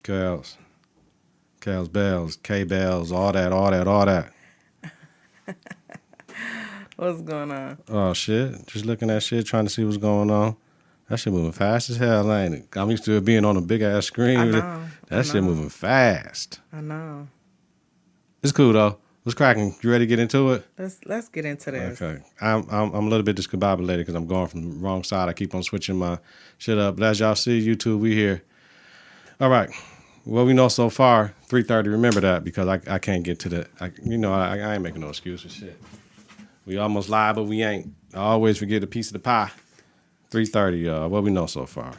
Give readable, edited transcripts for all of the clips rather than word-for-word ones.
Kels, Bells, K Bells, all that. What's going on? Oh shit! Just looking at shit, trying to see what's going on. That shit moving fast as hell, ain't it? I'm used to it being on a big ass screen. I know. That shit moving fast. I know. It's cool though. What's cracking? You ready to get into it? Let's get into this. Okay. I'm a little bit discombobulated because I'm going from the wrong side. I keep on switching my shit up. But as y'all see, YouTube, we here. All right. What we know so far, 3:30. Remember that because I can't get to the. I ain't making no excuses. Shit. We almost live, but we ain't. I always forget a piece of the pie. 3:30. What we know so far.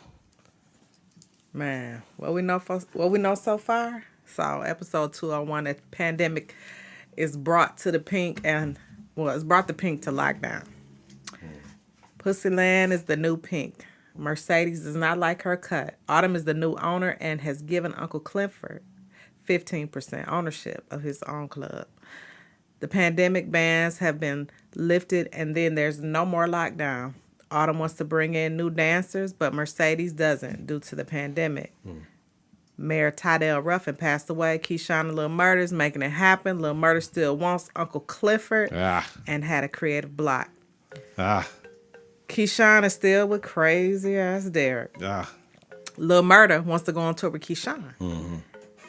Man, what we know so far. So episode 201, the pandemic is brought to the Pynk it's brought the Pynk to lockdown. Pussyland is the new Pynk. Mercedes does not like her cut. Autumn is the new owner and has given Uncle Clifford 15% ownership of his own club. The pandemic bans have been lifted and then there's no more lockdown. Autumn wants to bring in new dancers, but Mercedes doesn't due to the pandemic. Mayor Tydell Ruffin passed away. Keyshawn and Lil Murder's making it happen. Lil Murder still wants Uncle Clifford and had a creative block. Keyshawn is still with crazy ass Derek. Lil Murder wants to go on tour with Keyshawn. Mm-hmm.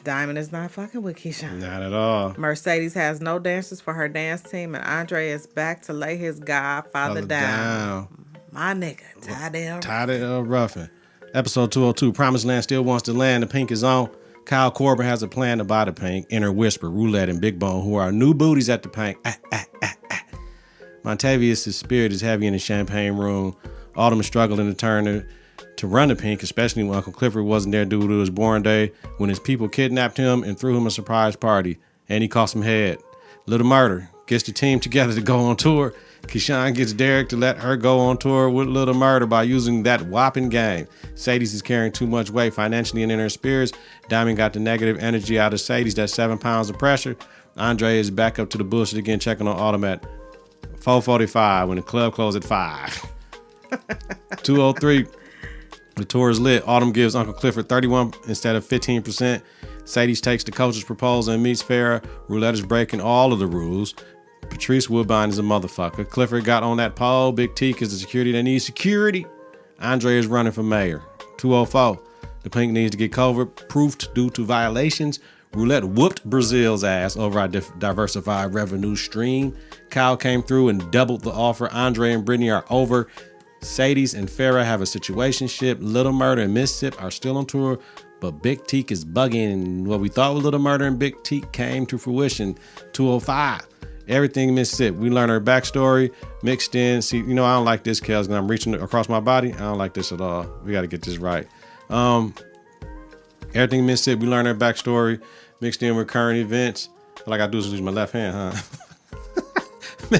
Diamond is not fucking with Keyshawn. Not at all. Mercedes has no dancers for her dance team, and Andre is back to lay his godfather down. My nigga, Tydell Ruffin. Episode 202, Promised Land still wants to land. The Pynk is on. Kyle Corbin has a plan to buy the Pynk. Enter Whisper, Roulette, and Big Bone, who are new booties at the Pynk. Montavious' spirit is heavy in the champagne room. Autumn is struggling to run the Pynk, especially when Uncle Clifford wasn't there due to his born day, when his people kidnapped him and threw him a surprise party, and he cost some head. Little Murder gets the team together to go on tour. Keyshawn gets Derek to let her go on tour with Little Murder by using that whopping game. Sadie's is carrying too much weight financially and in her spirits. Diamond got the negative energy out of Sadie's, that's 7 pounds of pressure. Andre is back up to the bullshit again, checking on Autumn at 4:45 when the club closed at 5. 203. The tour is lit. Autumn gives Uncle Clifford 31 instead of 15%. Sadie takes the coach's proposal and meets Farrah. Roulette is breaking all of the rules. Patrice Woodbine is a motherfucker. Clifford got on that pole. Big Teak is the security that needs security. Andre is running for mayor. 204. The Pynk needs to get COVID-proofed due to violations. Roulette whooped Brazil's ass over our diversified revenue stream. Kyle came through and doubled the offer. Andre and Brittany are over. Sadie's and Farrah have a situationship. Little Murder and Mississippi are still on tour, but Big Teak is bugging. What we thought was Little Murder and Big Teak came to fruition. 205. Everything Mississippi. We learn her backstory mixed in. See, I don't like this, Kels, because I'm reaching across my body. I don't like this at all. We got to get this right. Everything Mississippi. We learn her backstory mixed in with current events. All I got to do is use my left hand, huh?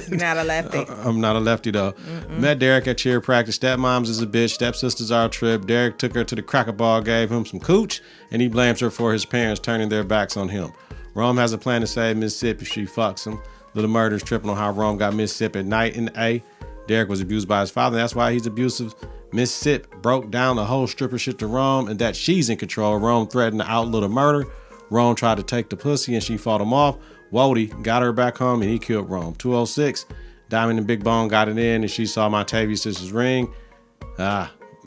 You're not a lefty. I'm not a lefty, though. Met Derek at cheer practice. Stepmoms is a bitch. Stepsisters are a trip. Derek took her to the cracker bar, gave him some cooch, and he blames her for his parents turning their backs on him. Rome has a plan to save Mississippi if she fucks him. Little Murder's tripping on how Rome got Mississippi at night in the A. Derek was abused by his father, and that's why he's abusive. Mississippi broke down the whole stripper shit to Rome, and that she's in control. Rome threatened to out Little Murder. Rome tried to take the pussy, and she fought him off. Wody got her back home, and he killed Rome. 206, Diamond and Big Bone got it in, and she saw Montavious' ring.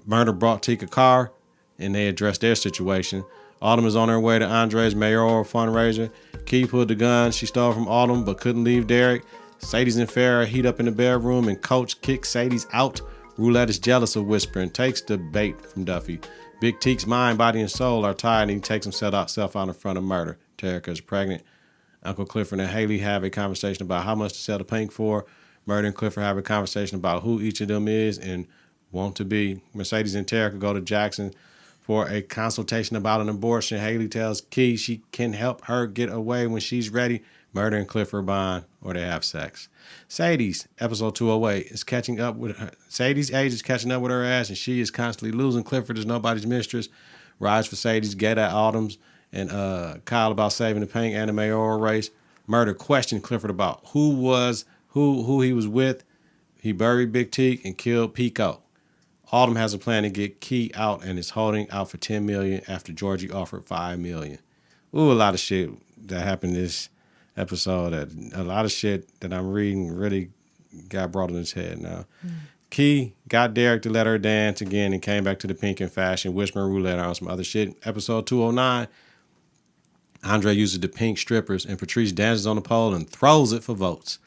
Murder brought Teak a car, and they addressed their situation. Autumn is on her way to Andre's mayoral fundraiser. Key pulled the gun she stole from Autumn, but couldn't leave Derek. Sadie's and Farrah heat up in the bedroom, and Coach kicks Sadie's out. Roulette is jealous of Whisper and takes the bait from Duffy. Big Teak's mind, body, and soul are tired, and he takes himself out in front of Murder. Terica is pregnant. Uncle Clifford and Haley have a conversation about how much to sell the Pynk for. Murder and Clifford have a conversation about who each of them is and want to be. Mercedes and Terica go to Jackson for a consultation about an abortion. Haley tells Key she can help her get away when she's ready. Murder and Clifford bond or they have sex. Sadie's, episode 208, is catching up with her. Sadie's age is catching up with her ass, and she is constantly losing. Clifford is nobody's mistress. Rides for Sadie's, get at Autumn's, and Kyle about saving the Pynk and the mayoral race. Murder questioned Clifford about who he was with. He buried Big Teak and killed Pico. Autumn has a plan to get Key out and is holding out for $10 million after Georgie offered $5 million. Ooh, a lot of shit that happened this episode. A lot of shit that I'm reading really got brought in his head now. Key got Derek to let her dance again and came back to the Pynk in fashion, whispering roulette on some other shit. Episode 209, Andre uses the Pynk strippers and Patrice dances on the pole and throws it for votes.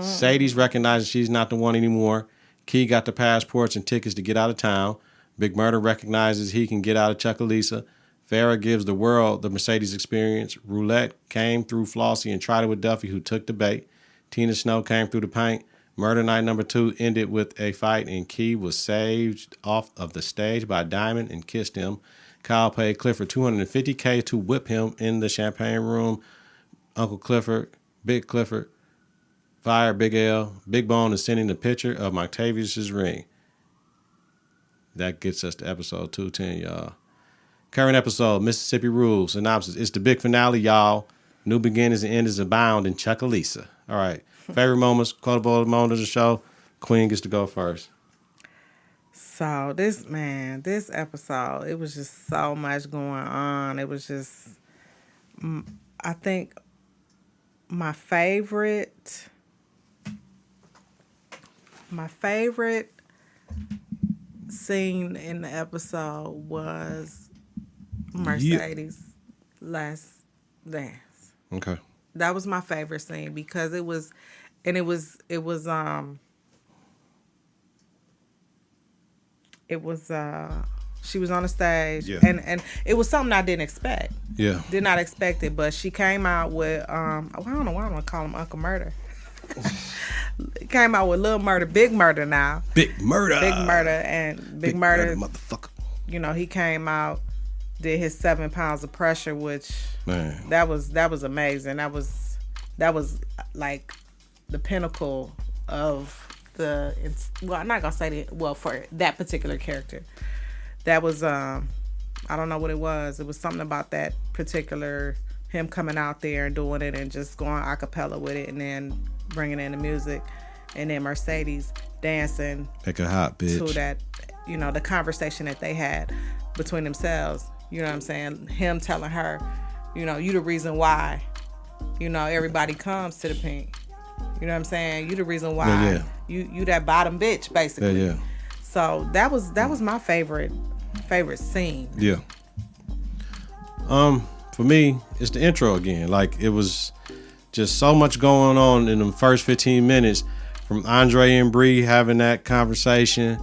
Sadie's recognizes she's not the one anymore. Key got the passports and tickets to get out of town. Big Murder recognizes he can get out of Chuckalisa. Farrah gives the world the Mercedes experience. Roulette came through Flossie and tried it with Duffy, who took the bait. Tina Snow came through the paint. Murder Night number 2 ended with a fight, and Key was saved off of the stage by Diamond and kissed him. Kyle paid Clifford $250K to whip him in the champagne room. Uncle Clifford, Big Clifford, fired Big L. Big Bone is sending the picture of Octavius's ring. That gets us to episode 210, y'all. Current episode, Mississippi Rules. Synopsis. It's the big finale, y'all. New beginnings and endings abound in Chuckalisa. All right. Favorite moments, quotable moment of the show. Queen gets to go first. So this episode, it was just so much going on. It was just, I think my favorite scene in the episode was Mercedes' last dance. Okay. That was my favorite scene because she was on the stage, and it was something I didn't expect. Yeah. Did not expect it, but she came out with I don't know why I'm gonna call him Uncle Murder. Came out with Little Murder, Big Murder now. Big Murder, and Big Murder, motherfucker. You know, he came out, did his 7 pounds of pressure, which that was amazing. That was like the pinnacle of the. Well, I'm not gonna say that. Well, for that particular character, that was I don't know what it was. It was something about that particular him coming out there and doing it and just going a cappella with it and then bringing in the music, and then Mercedes dancing. Make a hot bitch. To that, you know, the conversation that they had between themselves. You know what I'm saying? Him telling her, you know, you the reason why, you know, everybody comes to the Pynk. You know what I'm saying? You the reason why you that bottom bitch, basically. Yeah. So that was my favorite scene. Yeah. For me, it's the intro again. Like, it was just so much going on in the first 15 minutes, from Andre and Bree having that conversation,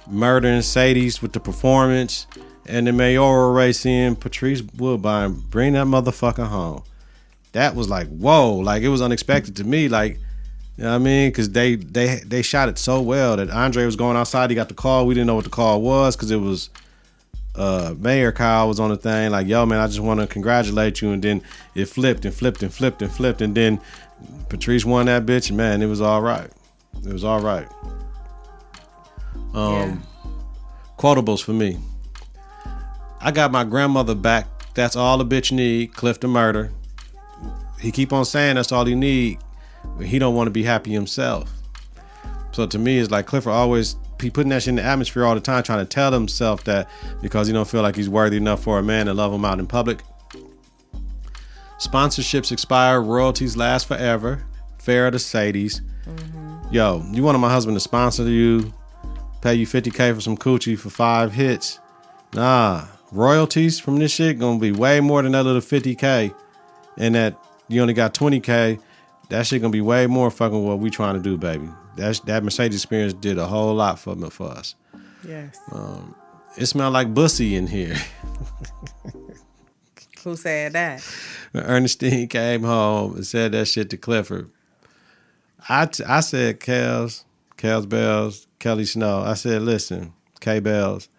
Murder and Sadie's with the performance, and the mayoral race in, Patrice Woodbine, bring that motherfucker home. That was like, whoa, like, it was unexpected to me, like, you know what I mean? Because they shot it so well that Andre was going outside, he got the call, we didn't know what the call was, because it was Mayor Kyle was on the thing, like, yo, man, I just want to congratulate you, and then it flipped and flipped and flipped and flipped, and then Patrice won that bitch, and man, it was all right. It was all right. Quotables for me. I got my grandmother back. That's all the bitch need. Clifton Murder. He keep on saying that's all he need, but he don't want to be happy himself. So to me, it's like Clifford always he putting that shit in the atmosphere all the time, trying to tell himself that because he don't feel like he's worthy enough for a man to love him out in public. Sponsorships expire, royalties last forever. Farrah to Sadie's. Yo, you wanted my husband to sponsor you, pay you $50K for some coochie for 5 hits. Nah, royalties from this shit gonna be way more than that little $50K, and that you only got $20K. That shit gonna be way more fucking what we trying to do, baby. That Mercedes experience did a whole lot for us. Yes. It smelled like bussy in here. Who said that? Ernestine came home and said that shit to Clifford. I said, Kels Bells, Kelly Snow. I said, listen, K Bells.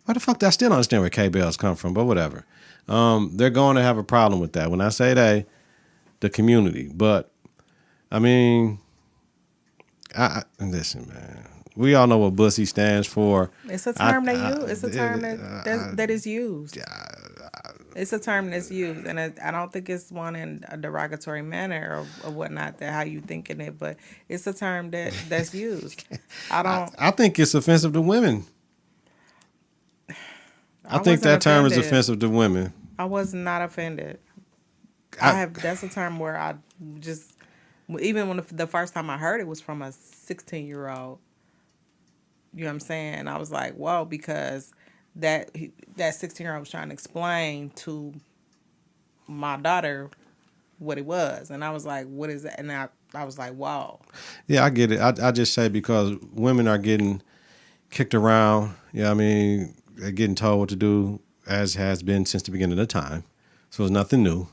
Why the fuck? I still don't understand where K Bells come from, but whatever. They're going to have a problem with that. When I say they, the community. But I mean, listen, man. We all know what bussy stands for. It's a term they use. It's a term that is used. It's a term that's used, and I don't think it's one in a derogatory manner or whatnot. That how you thinking it, but it's a term that's used. I don't. I think it's offensive to women. I think wasn't that term is offended. offensive to women. I was not offended. I- That's a term where I just even when the first time I heard it was from a 16-year-old. You know what I'm saying? And I was like, whoa, because that 16-year-old was trying to explain to my daughter what it was, and I was like, what is that? And I was like, wow. Yeah, I get it. I just say because women are getting kicked around. Yeah, I mean, they're getting told what to do, as has been since the beginning of time. So it's nothing new.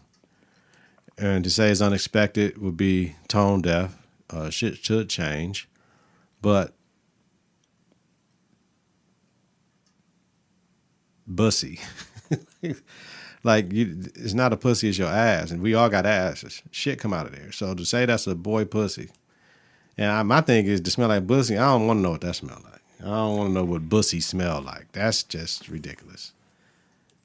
And to say it's unexpected would be tone deaf. Shit should change. But bussy. Like, it's not a pussy, it's your ass. And we all got asses. Shit come out of there. So to say that's a boy pussy. And my thing is, to smell like pussy, I don't want to know what that smell like. I don't want to know what bussy smell like. That's just ridiculous.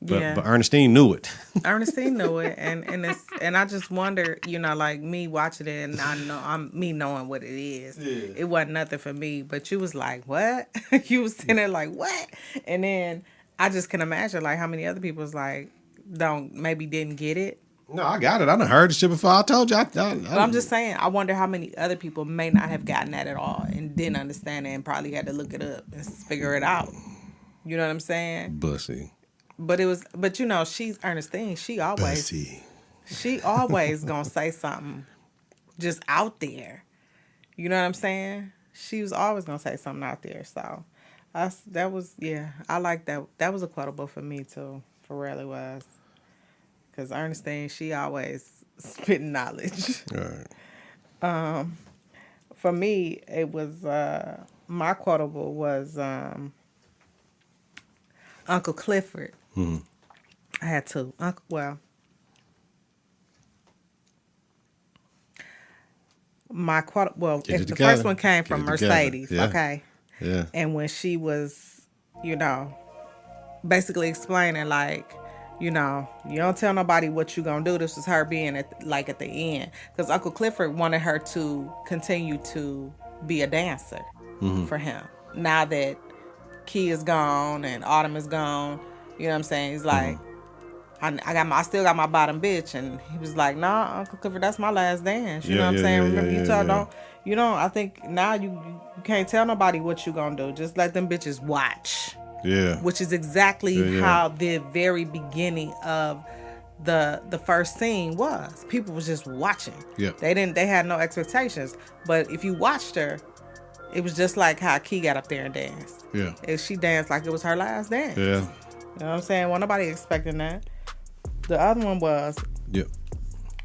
But Ernestine knew it. Ernestine knew it, and I just wonder, like me watching it, and I'm me knowing what it is. Yeah. It wasn't nothing for me, but you was like, what? You was sitting there like, what? And then I just can imagine like how many other people was like, didn't get it. No, I got it. I done heard the shit before. I told you. But I'm just saying, I wonder how many other people may not have gotten that at all and didn't understand it and probably had to look it up and figure it out. You know what I'm saying? Bussy. But she's Ernestine. She always gonna say something just out there. You know what I'm saying? She was always gonna say something out there. So I like that. That was a quotable for me too. For real it was. Because Ernestine, she always spitting knowledge. All right. For me, it was my quotable was Uncle Clifford. Mm-hmm. I had two. My the first one came from Mercedes, yeah. okay? Yeah. And when she was, basically explaining like, you don't tell nobody what you gonna do. This was her being at the end. Because Uncle Clifford wanted her to continue to be a dancer for him. Now that Key is gone and Autumn is gone, you know what I'm saying? He's like, I still got my bottom bitch. And he was like, nah, Uncle Clifford, that's my last dance. You know what I'm saying? Remember you told I think now you can't tell nobody what you gonna do. Just let them bitches watch. Yeah. Which is exactly how the very beginning of the first scene was. People was just watching. Yeah. They had no expectations. But if you watched her, it was just like how Key got up there and danced. Yeah. She danced like it was her last dance. Yeah. You know what I'm saying? Well, nobody expecting that. The other one was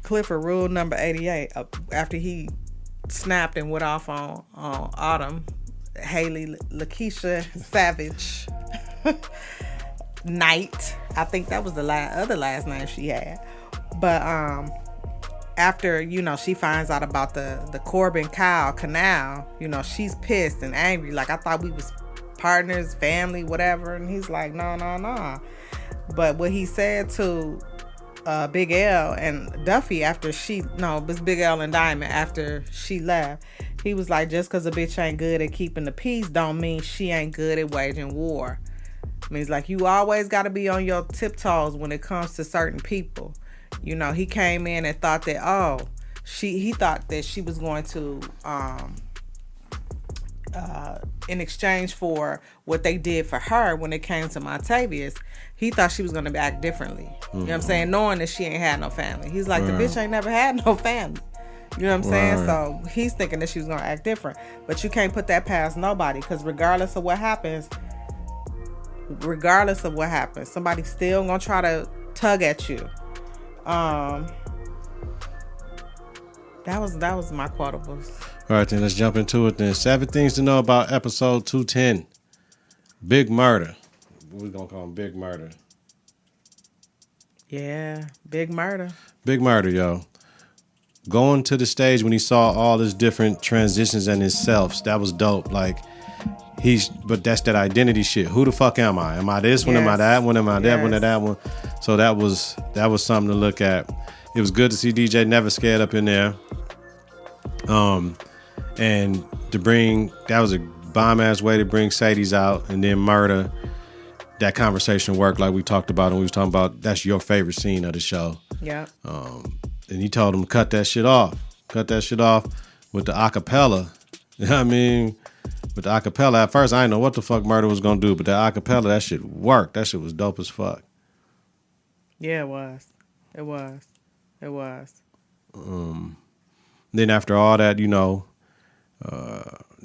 Clifford rule number 88. After he snapped and went off on Autumn, Haley Lakeisha Savage Knight. I think that was the other last name she had. But after, she finds out about the Corbin Kyle canal, she's pissed and angry. Like, I thought we was partners, family, whatever. And he's like, no. But what he said to Big L and Duffy it was Big L and Diamond after she left. He was like, just because a bitch ain't good at keeping the peace don't mean she ain't good at waging war. I mean, it's like you always got to be on your tiptoes when it comes to certain people. He came in and thought that, he thought that she was going to, in exchange for what they did for her when it came to Montavious, he thought she was going to act differently. You know what I'm saying? Knowing that she ain't had no family. He's like, the bitch ain't never had no family. You know what I'm saying? So he's thinking that she was going to act different. But you can't put that past nobody, because regardless of what happens, somebody's still going to try to tug at you. That was my quotables. All right, then let's jump into it then. 7 things to know about episode 210. Big murder. We're going to call him Big Murder. Yeah, Big Murder. Big Murder, yo. Going to the stage when he saw all his different transitions and his selves, that was dope. Like, but that's that identity shit. Who the fuck am I? Am I this one? Am I that one? Am I that one or that one? So that was something to look at. It was good to see DJ Never Scared up in there. And to bring, that was a bomb ass way to bring Sadie's out, and then Murder. That conversation worked like we talked about, and we was talking about that's your favorite scene of the show. Yeah. And he told him to cut that shit off with the acapella. You know what I mean? With the acapella. At first, I didn't know what the fuck Murder was gonna do, but that acapella, that shit worked. That shit was dope as fuck. Yeah, it was. Then after all that,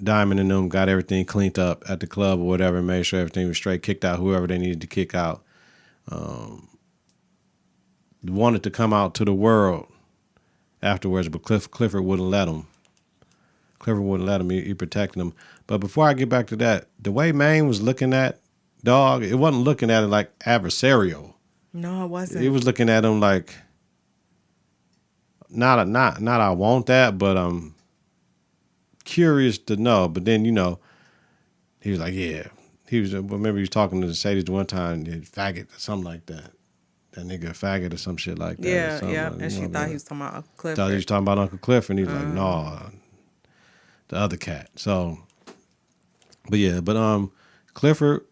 Diamond and them got everything cleaned up at the club or whatever, made sure everything was straight, kicked out whoever they needed to kick out. Wanted to come out to the world afterwards, but Clifford wouldn't let him. He protected him. But before I get back to that, the way Maine was looking at Dog, it wasn't looking at it like adversarial. No, it wasn't. It was looking at him like not I want that, but I'm curious to know. But then, he was like, yeah. Remember he was talking to the Sadie's one time, faggot or something like that. That nigga a faggot or some shit like that. Yeah. And she thought he was talking about Uncle Clifford. Thought he was talking about Uncle Clifford, and he was like, no, the other cat. So, but Clifford,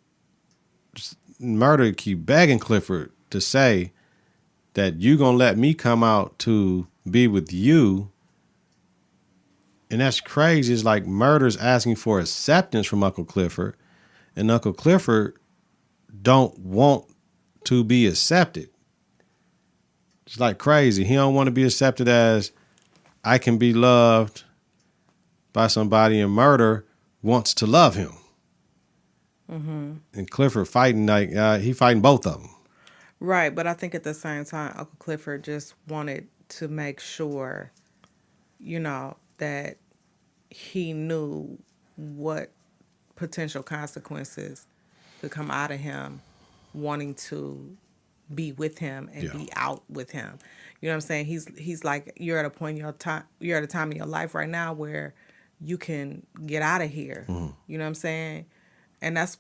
Murder keep begging Clifford to say that you gonna let me come out to be with you. And that's crazy. It's like Murder's asking for acceptance from Uncle Clifford, and Uncle Clifford don't want to be accepted. It's like crazy. He don't want to be accepted as I can be loved by somebody, and Murder wants to love him. Mm-hmm. And Clifford fighting he fighting both of them. Right, but I think at the same time, Uncle Clifford just wanted to make sure, that he knew what potential consequences could come out of him wanting to be with him and be out with him. You know what I'm saying? He's like, you're at a point in your time, you're at a time in your life right now where you can get out of here. Mm. You know what I'm saying? And that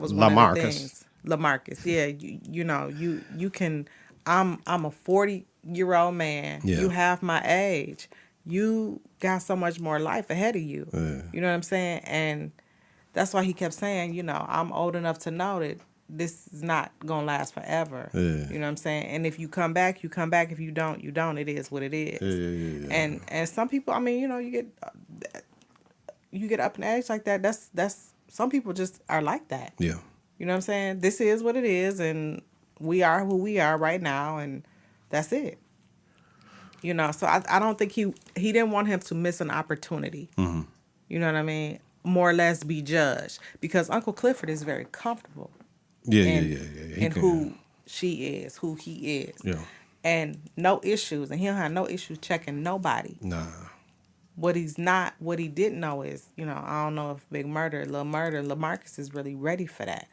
was one of the things. LaMarcus, yeah, you can. I'm a 40-year-old man. Yeah. You have my age. You got so much more life ahead of you. Yeah. You know what I'm saying? And that's why he kept saying, I'm old enough to know that this is not gonna last forever. Yeah. You know what I'm saying? And if you come back, you come back. If you don't, you don't. It is what it is. Yeah. And some people, I mean, you get up in age like that. That's some people just are like that. Yeah. You know what I'm saying? This is what it is, and we are who we are right now, and that's it. So I don't think he didn't want him to miss an opportunity. Mm-hmm. You know what I mean? More or less be judged, because Uncle Clifford is very comfortable. In who she is, who he is. Yeah. And no issues, and he don't have no issues checking nobody. Nah. What he didn't know is, I don't know if Big Murder, LaMarcus is really ready for that.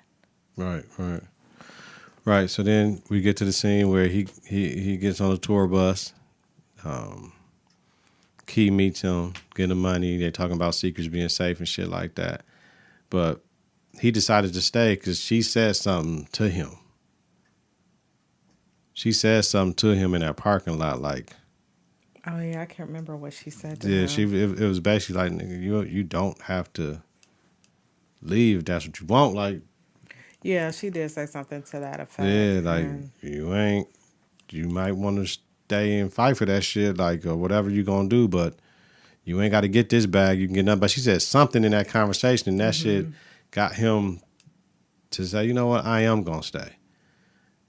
Right. So then we get to the scene where he gets on the tour bus. Key meets him, getting the money. They're talking about secrets being safe and shit like that. But he decided to stay because she said something to him. She said something to him in that parking lot, like. Oh yeah, I can't remember what she said to him. It was basically like, nigga, you don't have to leave if that's what you want. Like. Yeah, she did say something to that effect. Yeah, like you might want to stay and fight for that shit, like, or whatever you gonna do, but you ain't got to get this bag. You can get nothing. But she said something in that conversation, and that shit got him to say, you know what, I am gonna stay.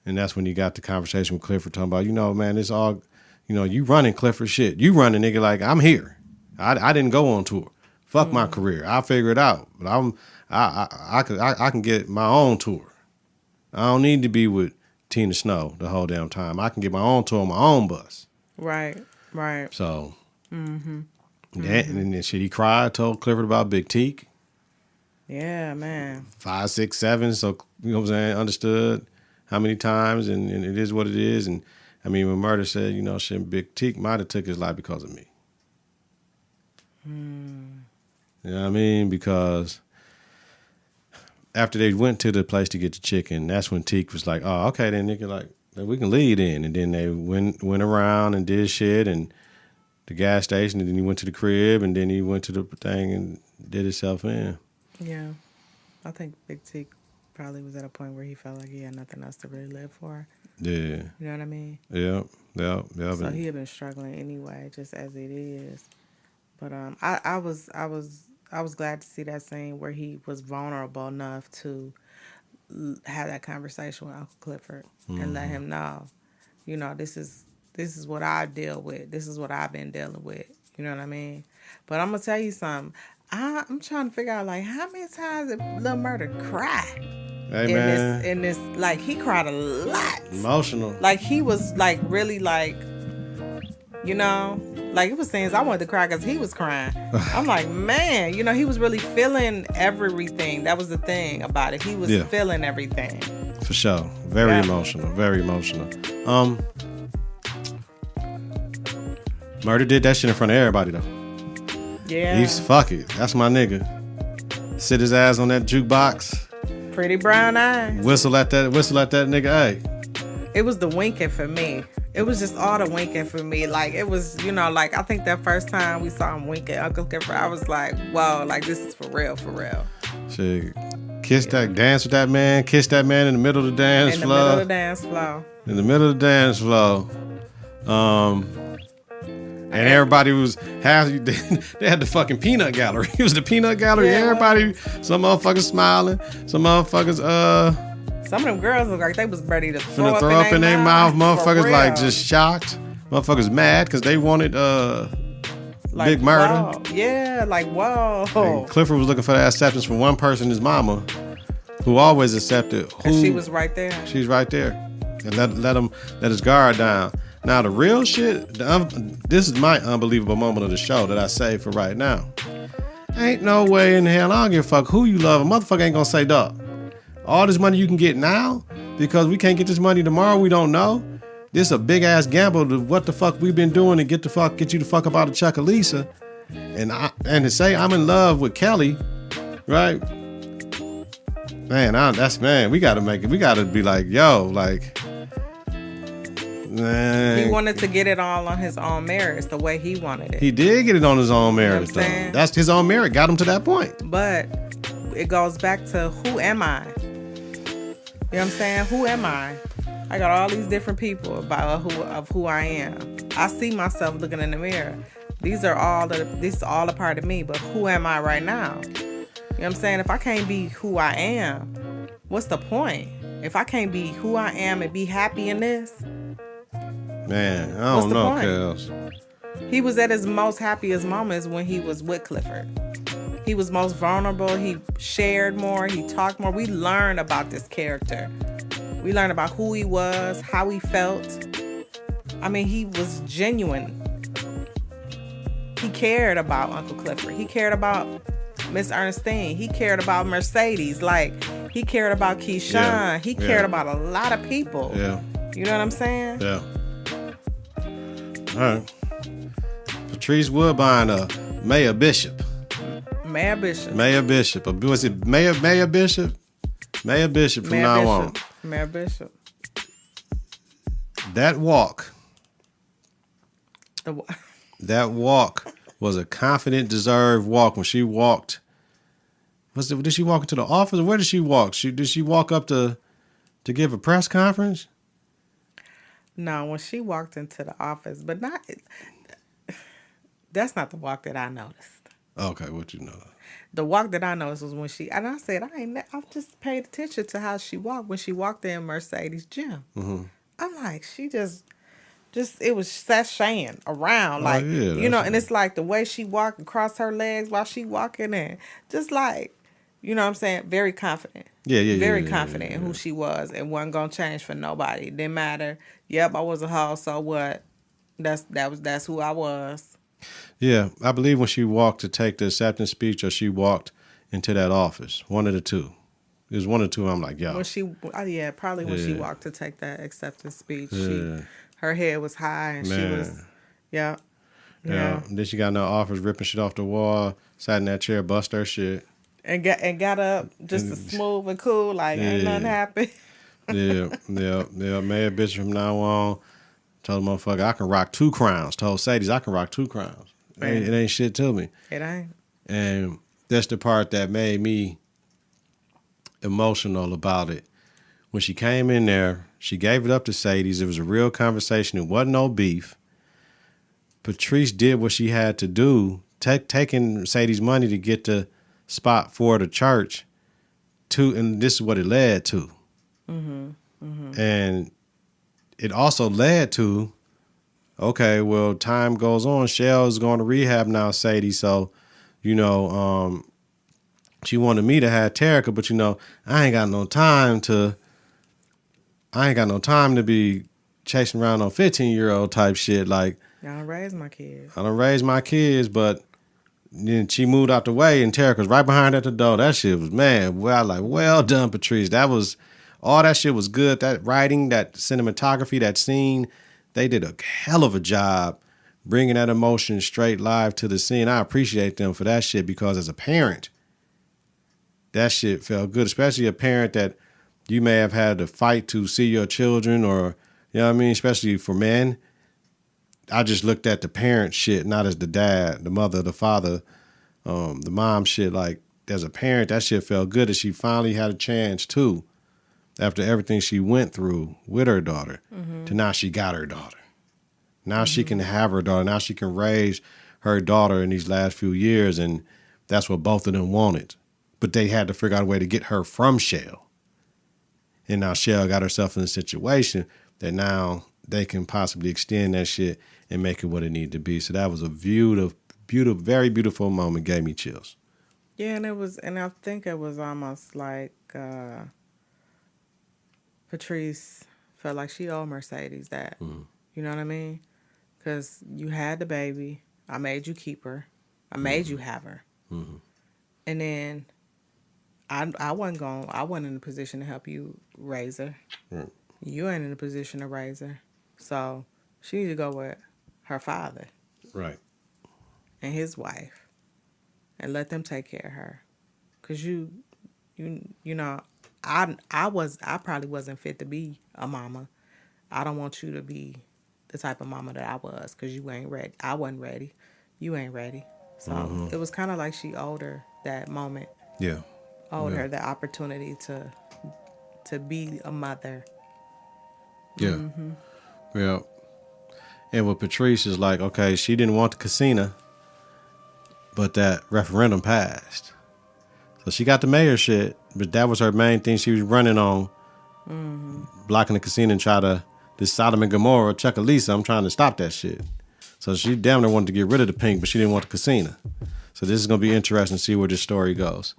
And that's when you got the conversation with Clifford talking about, man, it's all, you running Clifford shit. You running, nigga, like, I'm here. I didn't go on tour. Fuck my career. I'll figure it out. But I can get my own tour. I don't need to be with Tina Snow the whole damn time. I can get my own tour on my own bus. Right. So, and then shit, he cried, told Clifford about Big Teak. Yeah, man. 5, 6, 7. So, you know what I'm saying? Understood how many times, and it is what it is. And I mean, when Murder said, shit, Big Teak might have took his life because of me. You know what I mean? Because after they went to the place to get the chicken, that's when Teak was like, oh, okay then, nigga, like, we can leave in. And then they went around and did shit and the gas station, and then he went to the crib, and then he went to the thing and did himself in. Yeah. I think Big T probably was at a point where he felt like he had nothing else to really live for. Yeah. You know what I mean? Yeah. So he had been struggling anyway, just as it is. But I was glad to see that scene where he was vulnerable enough to have that conversation with Uncle Clifford and let him know, you know, this is what I deal with. This is what I've been dealing with. You know what I mean? But I'm gonna tell you something. I'm trying to figure out like how many times did Lil Murda cry? Hey man, in this like he cried a lot. Emotional. Like he was like really like, you know, like it was scenes I wanted to cry because he was crying. I'm like, man, you know, he was really feeling everything. That was the thing about it. He was feeling everything. For sure. Very emotional. Very emotional. Murda did that shit in front of everybody though. Yeah. He's fuck it. That's my nigga. Sit his ass on that jukebox. Pretty brown eyes. Whistle at that nigga. Hey. It was the winking for me. It was just all the winking for me. Like it was, you know, like I think that first time we saw him wink at Uncle Clifford, I was like, whoa, like this is for real, for real. Shit. Dance with that man, kiss that man in the middle of the dance floor. In the middle of the dance floor. In the middle of the dance floor. And everybody was they had the fucking peanut gallery. It was the peanut gallery. Yeah, everybody, some motherfuckers smiling, some motherfuckers some of them girls look like they was ready to throw up in their mouth. Motherfuckers like just shocked. Motherfuckers mad because they wanted like, Big Murda. Whoa. Yeah, like whoa. And Clifford was looking for that acceptance from one person, his mama, who always accepted. And she was right there. She's right there, and let his guard down. Now the real shit, this is my unbelievable moment of the show that I saved for right now. Ain't no way in hell, I don't give a fuck who you love. A motherfucker ain't gonna say, dog, all this money you can get now, because we can't get this money tomorrow, we don't know. This is a big ass gamble to what the fuck we've been doing to get you the fuck up out of Chuckalisa. And to say I'm in love with Kelly, right? Man, we gotta be like, yo, like, man. He wanted to get it all on his own merits, the way he wanted it. He did get it on his own merits, though. That's his own merit, got him to that point. But it goes back to who am I? You know what I'm saying? Who am I? I got all these different people of who I am. I see myself looking in the mirror. This is all a part of me, but who am I right now? You know what I'm saying? If I can't be who I am, what's the point? If I can't be who I am and be happy in this, man, I don't know, Kels. He was at his most happiest moments when he was with Clifford. He was most vulnerable. He shared more. He talked more. We learned about this character. We learned about who he was, how he felt. I mean, he was genuine. He cared about Uncle Clifford. He cared about Miss Ernestine. He cared about Mercedes. Like, he cared about Keyshawn. Yeah. He cared about a lot of people. Yeah. You know what I'm saying? Yeah. All right. Patrice Woodbine, Mayor Bishop. Mayor Bishop. Mayor Bishop. Was it Mayor Bishop? Mayor Bishop from now on. Mayor Bishop. That walk. The That walk was a confident, deserved walk. When she walked, did she walk into the office, or where did she walk? Did she walk up to give a press conference? No, when she walked into the office, but that's not the walk that I noticed. Okay, what you know? The walk that I noticed was when she, and I said, I just paid attention to how she walked when she walked in Mercedes' gym. Mm-hmm. I'm like, she just it was sashaying around, like, you know, and it's like the way she walked across her legs while she walking in, just like, you know what I'm saying, very confident. Very confident in who she was and wasn't gonna change for nobody. It didn't matter. Yep, I was a hoe, so what? That's who I was. Yeah, I believe when she walked to take the acceptance speech, or she walked into that office, one of the two. It was one or two. I'm like, yo. When she walked to take that acceptance speech, her head was high and she was, yeah. Then she got no offers, ripping shit off the wall, sat in that chair, bust her shit. And got up just as smooth and cool, like ain't nothing happened. Yeah. Made a bitch from now on. Told the motherfucker I can rock 2 crowns. Told Sadie's I can rock 2 crowns. It ain't shit to me. It ain't. And that's the part that made me emotional about it. When she came in there, she gave it up to Sadie's. It was a real conversation. It wasn't no beef. Patrice did what she had to do, taking Sadie's money to get the spot for the church, and this is what it led to. And it also led to, okay, well, time goes on. Shell's going to rehab now, Sadie. So, she wanted me to have Terica, but I ain't got no time to be chasing around on 15-year-old type shit. Like, I don't raise my kids. But then she moved out the way and Terica's right behind at the door. That shit was, man, well done, Patrice. All that shit was good. That writing, that cinematography, that scene, they did a hell of a job bringing that emotion straight live to the scene. I appreciate them for that shit because as a parent, that shit felt good, especially a parent that you may have had to fight to see your children or, you know what I mean, especially for men. I just looked at the parent shit, not as the dad, the mother, the father, the mom shit. Like, as a parent, that shit felt good that she finally had a chance too, after everything she went through with her daughter, to now she got her daughter. Now she can have her daughter. Now she can raise her daughter in these last few years, and that's what both of them wanted. But they had to figure out a way to get her from Shell. And now Shell got herself in a situation that now they can possibly extend that shit and make it what it needed to be. So that was a beautiful, very beautiful moment. Gave me chills. Yeah, and I think it was almost like Patrice felt like she owed Mercedes that. You know what I mean? Because you had the baby. I made you keep her. I made you have her. And then I wasn't in a position to help you raise her. You ain't in a position to raise her. So she needs to go with her father. Right. And his wife. And let them take care of her. Because I probably wasn't fit to be a mama. I don't want you to be the type of mama that I was because you ain't ready. I wasn't ready. You ain't ready. So it was kind of like she owed her that moment. Yeah. Owed her the opportunity to be a mother. Yeah. Yeah. And with Patrice is like, okay, she didn't want the casino, but that referendum passed. So she got the mayor shit, but that was her main thing she was running on, blocking the casino and try to, this Sodom and Gomorrah, Chuckalisa, I'm trying to stop that shit. So she damn near wanted to get rid of the Pynk, but she didn't want the casino. So this is going to be interesting to see where this story goes.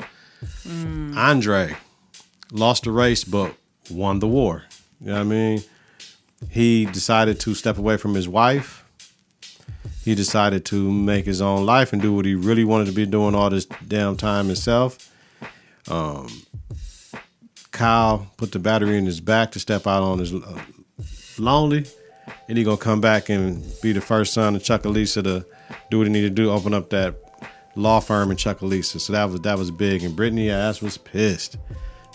Andre lost the race, but won the war. You know what I mean? He decided to step away from his wife. He decided to make his own life and do what he really wanted to be doing all this damn time himself. Kyle put the battery in his back to step out on his lonely. And he gonna come back and be the first son of Chuckalisa to do what he needed to do, open up that law firm in Chuckalisa. So that was big. And Brittany ass was pissed.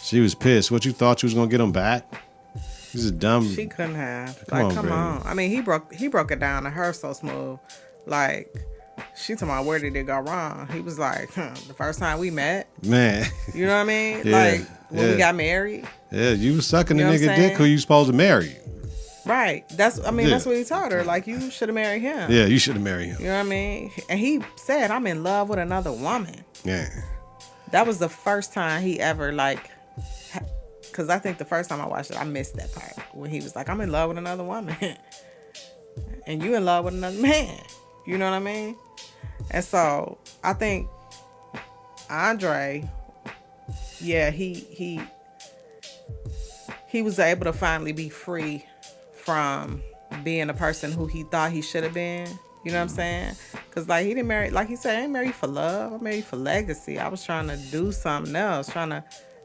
She was pissed. What, you thought you was gonna get him back? This is dumb. She couldn't have. Come on. I mean, he broke it down to her so smooth. Like, she told me, where did it go wrong? He was like, the first time we met. Man. You know what I mean? Yeah, like, when we got married. Yeah, you was sucking the nigga dick who you supposed to marry. Right. That's what he told her. Like, you should have married him. Yeah, you should have married him. You know what I mean? And he said, I'm in love with another woman. Yeah. That was the first time he ever, like, because I think the first time I watched it, I missed that part. When he was like, I'm in love with another woman. And you in love with another man. You know what I mean? And so, I think Andre, yeah, he was able to finally be free from being a person who he thought he should have been. You know what I'm saying? Because, like, he didn't marry, like he said, I ain't married for love. I married for legacy. I was trying to do something else, trying to,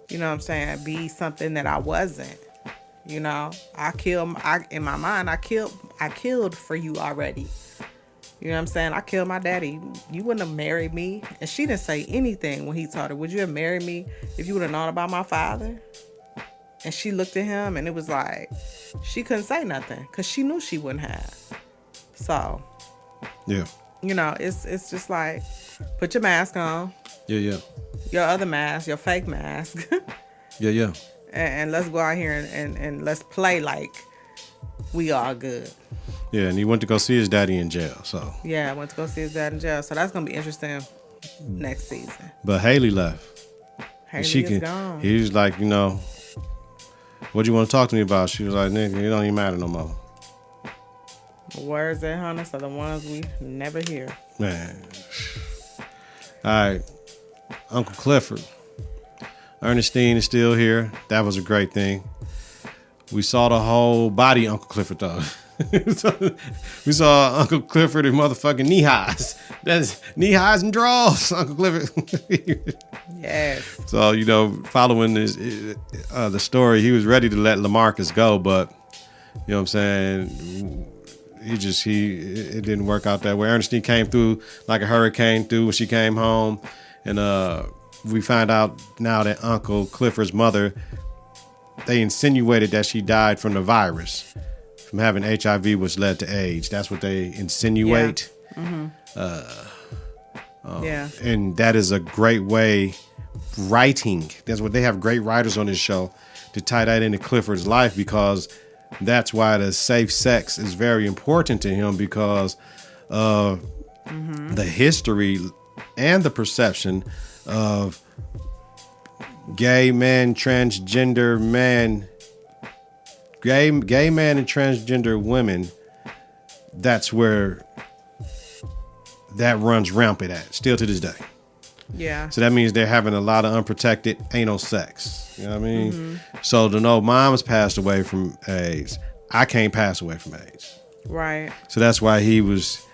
you know what I'm saying, be something that I wasn't. You know, in my mind, I killed for you already. You know what I'm saying? I killed my daddy. You wouldn't have married me. And she didn't say anything when he told her, would you have married me if you would have known about my father? And she looked at him, and it was like, she couldn't say nothing because she knew she wouldn't have. So, Yeah. you know, it's just like, put your mask on. Yeah. Your other mask, your fake mask. Yeah. And let's go out here and let's play like we all good. Yeah, and he went to go see his daddy in jail, so. Yeah, I went to go see his dad in jail. So that's going to be interesting next season. But Haley left. Haley is gone. He was like, what do you want to talk to me about? She was like, nigga, it don't even matter no more. The words that hunt us are the ones we never hear. Man. All right. Uncle Clifford. Ernestine is still here. That was a great thing. We saw the whole body Uncle Clifford though. We saw Uncle Clifford in motherfucking knee highs. That's knee highs and draws, Uncle Clifford. Yes. So, following this, the story, he was ready to let LaMarcus go, but, you know what I'm saying, it didn't work out that way. Ernestine came through like a hurricane through when she came home, and we find out now that Uncle Clifford's mother, they insinuated that she died from the virus, from having HIV, which led to AIDS. That's what they insinuate. Yeah. Mm-hmm. Yeah. And that is a great way, writing. That's what they have great writers on this show to tie that into Clifford's life, because that's why the safe sex is very important to him, because of the history and the perception of gay man, transgender man, gay man and transgender women. That's where that runs rampant at, still to this day. Yeah. So that means they're having a lot of unprotected anal sex. You know what I mean? So to know mom's passed away from AIDS, I can't pass away from AIDS. Right. So that's why he was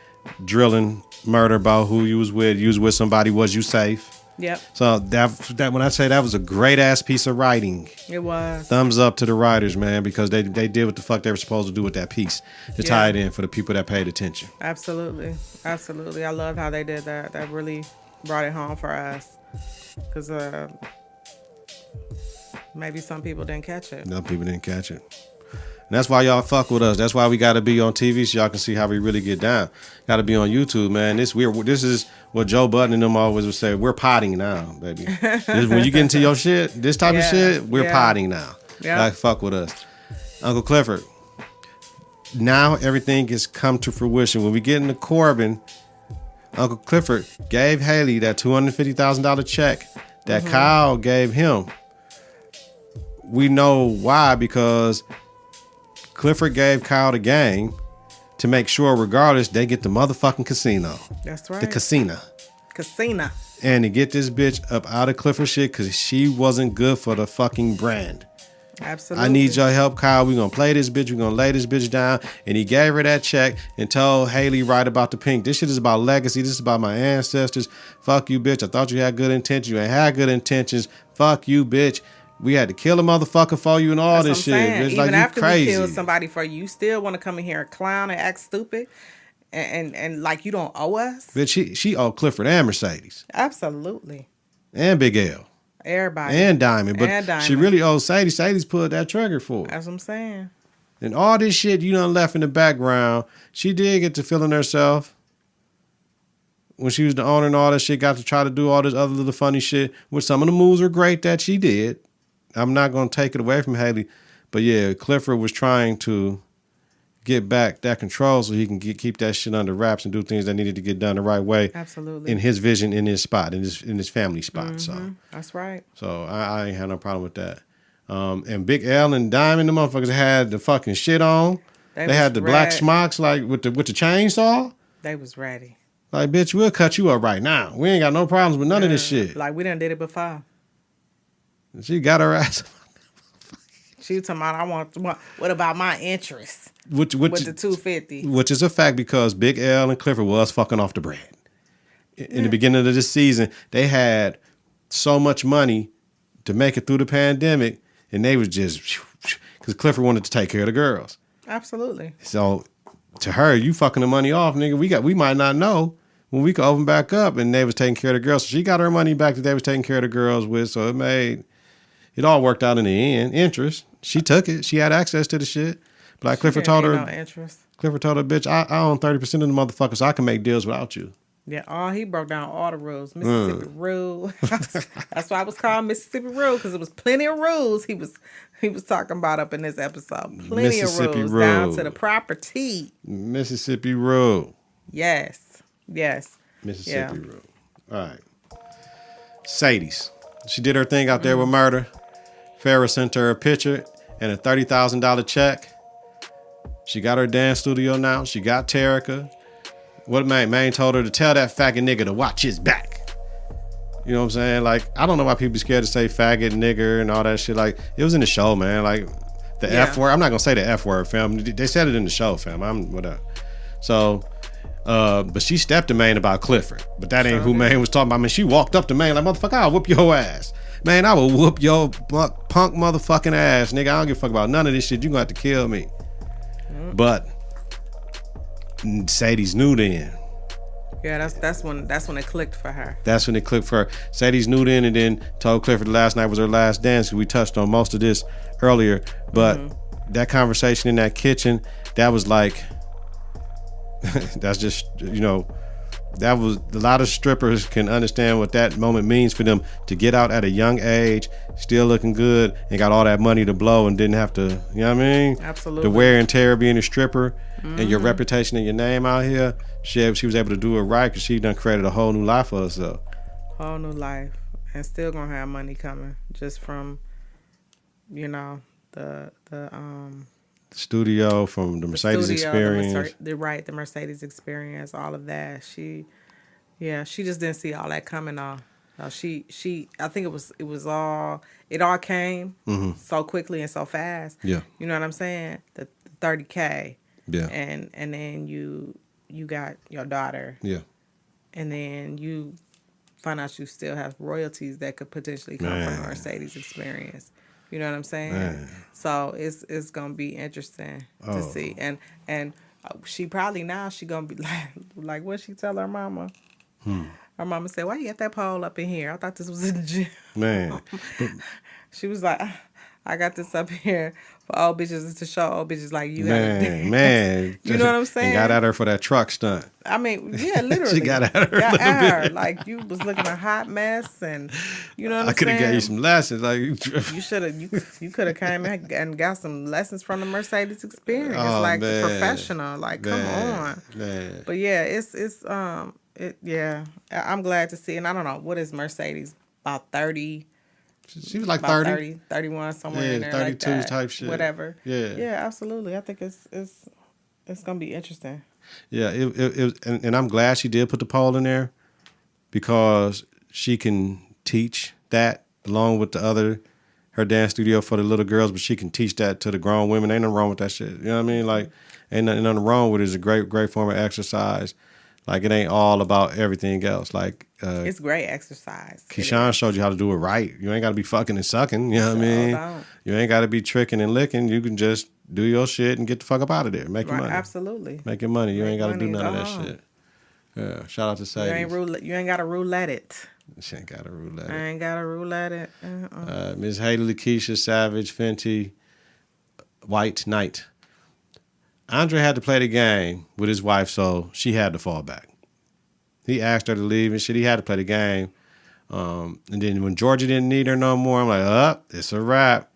drilling murder about who you was with. You was with somebody, was you safe? Yep. So that when I say that was a great ass piece of writing. It was. Thumbs up to the writers, man, because they did what the fuck they were supposed to do with that piece to tie it in for the people that paid attention. Absolutely. I loved how they did that. That really brought it home for us, because maybe some people didn't catch it. No, people didn't catch it. And that's why y'all fuck with us. That's why we got to be on TV so y'all can see how we really get down. Got to be on YouTube, man. This is what Joe Budden and them always would say. We're potting now, baby. When you get into your shit, this type of shit, we're potting now. Yeah. Like, fuck with us. Uncle Clifford, now everything has come to fruition. When we get into Corbin, Uncle Clifford gave Haley that $250,000 check that Kyle gave him. We know why, because Clifford gave Kyle the game to make sure, regardless, they get the motherfucking casino. That's right. The casino. And to get this bitch up out of Clifford shit, because she wasn't good for the fucking brand. Absolutely. I need your help, Kyle. We're going to play this bitch. We're going to lay this bitch down. And he gave her that check and told Haley, write about the Pynk. This shit is about legacy. This is about my ancestors. Fuck you, bitch. I thought you had good intentions. You ain't had good intentions. Fuck you, bitch. We had to kill a motherfucker for you and all this shit. Bitch, even like, after crazy. we killed somebody for you, you still want to come in here and clown and act stupid and like you don't owe us? Bitch, she owed Clifford and Mercedes. Absolutely. And Big L. Everybody. And Diamond. But she really owes Sadie. Sadie's pulled that trigger for her. That's what I'm saying. And all this shit you done left in the background, she did get to feeling herself. When she was the owner and all that shit, got to try to do all this other little funny shit, which some of the moves were great that she did. I'm not going to take it away from Haley. But yeah, Clifford was trying to get back that control so he can keep that shit under wraps and do things that needed to get done the right way. Absolutely. In his vision, in his spot, in his family spot. So that's right. So I ain't had no problem with that. And Big L and Diamond, the motherfuckers had the fucking shit on. They had the black smocks like with the chainsaw. They was ready. Like, bitch, we'll cut you up right now. We ain't got no problems with none of this shit. Like, we done did it before. She got her ass. She was talking about, what about my interest? With the 250. Which is a fact, because Big L and Clifford was fucking off the bread. In the beginning of this season, they had so much money to make it through the pandemic, and they was just, because Clifford wanted to take care of the girls. Absolutely. So to her, you fucking the money off, nigga. We might not know when we could open back up, and they was taking care of the girls. So she got her money back that they was taking care of the girls with. So it all worked out in the end. Interest. She took it. She had access to the shit. But like Clifford told her, no interest. Clifford told her, bitch, I own 30% of the motherfuckers, so I can make deals without you. Yeah, he broke down all the rules. Mississippi rule. That's why I was called Mississippi rule, because it was plenty of rules he was talking about up in this episode. Plenty of rules down to the property. Mississippi rule. Yes. Mississippi rule. All right. Sadie's. She did her thing out there with murder. Farrah sent her a picture and a $30,000 check. She got her dance studio now. She got Terica. What Maine told her to tell that faggot nigga to watch his back. You know what I'm saying? Like, I don't know why people be scared to say faggot, nigger, and all that shit. Like, it was in the show, man. Like, the F word. I'm not going to say the F word, fam. They said it in the show, fam. I'm whatever. So, but she stepped to Maine about Clifford. But that ain't who Maine was talking about. I mean, she walked up to Maine like, motherfucker, I'll whoop your ass. Man, I will whoop your punk motherfucking ass, nigga. I don't give a fuck about none of this shit. You going to have to kill me. But Sadie's knew then. Yeah, that's when it clicked for her. That's when it clicked for her. Sadie's knew then, and then told Clifford last night was her last dance. We touched on most of this earlier, but that conversation in that kitchen, that was like, that's just, you know, that was, a lot of strippers can understand what that moment means for them to get out at a young age, still looking good, and got all that money to blow and didn't have to, you know what I mean? Absolutely. The wear and tear of being a stripper and your reputation and your name out here, she was able to do it right because she done created a whole new life for herself. Whole new life. And still gonna have money coming just from, you know, the studio, from the Mercedes experience. The Mercedes experience, all of that. She just didn't see all that coming off. No, I think it all came so quickly and so fast. Yeah. You know what I'm saying? The 30K. Yeah. And then you got your daughter. Yeah. And then you find out you still have royalties that could potentially come from the Mercedes experience. You know what I'm saying? Man. So it's gonna be interesting to see. And she probably now she gonna be like what she tell her mama? Her mama said, "Why you got that pole up in here? I thought this was in the gym." Man. She was like, "I got this up here for old bitches to show old bitches like you." Man. You know what I'm saying? And got at her for that truck stunt. I mean, yeah, literally. She got at her a little bit. Like, you was looking a hot mess, and you know what I'm saying? I could have gave you some lessons. Like, you should have. You could have came and got some lessons from the Mercedes experience, like the professional. Like, come on. Man. But yeah, I'm glad to see. And I don't know, what is Mercedes, about 30? She was like 30, 31, somewhere in there, 32 like type shit. Whatever. Yeah, absolutely. I think it's gonna be interesting. Yeah, it was, and I'm glad she did put the poll in there because she can teach that along with her dance studio for the little girls, but she can teach that to the grown women. Ain't nothing wrong with that shit. You know what I mean? Like, ain't nothing wrong with it. It's a great form of exercise. Like, it ain't all about everything else. Like, it's great exercise. Keyshawn showed you how to do it right. You ain't got to be fucking and sucking. You know what I mean? Don't. You ain't got to be tricking and licking. You can just do your shit and get the fuck up out of there. Make your money. Absolutely. Make your money. You ain't got to do none of that shit. Yeah. Shout out to Sadie. You ain't got to roulette it. She ain't got to roulette it. I ain't got to roulette it. Ms. Haley, Lakeisha, Savage, Fenty, White Knight. Andre had to play the game with his wife, so she had to fall back. He asked her to leave and shit. He had to play the game. And then when Georgia didn't need her no more, I'm like, it's a wrap.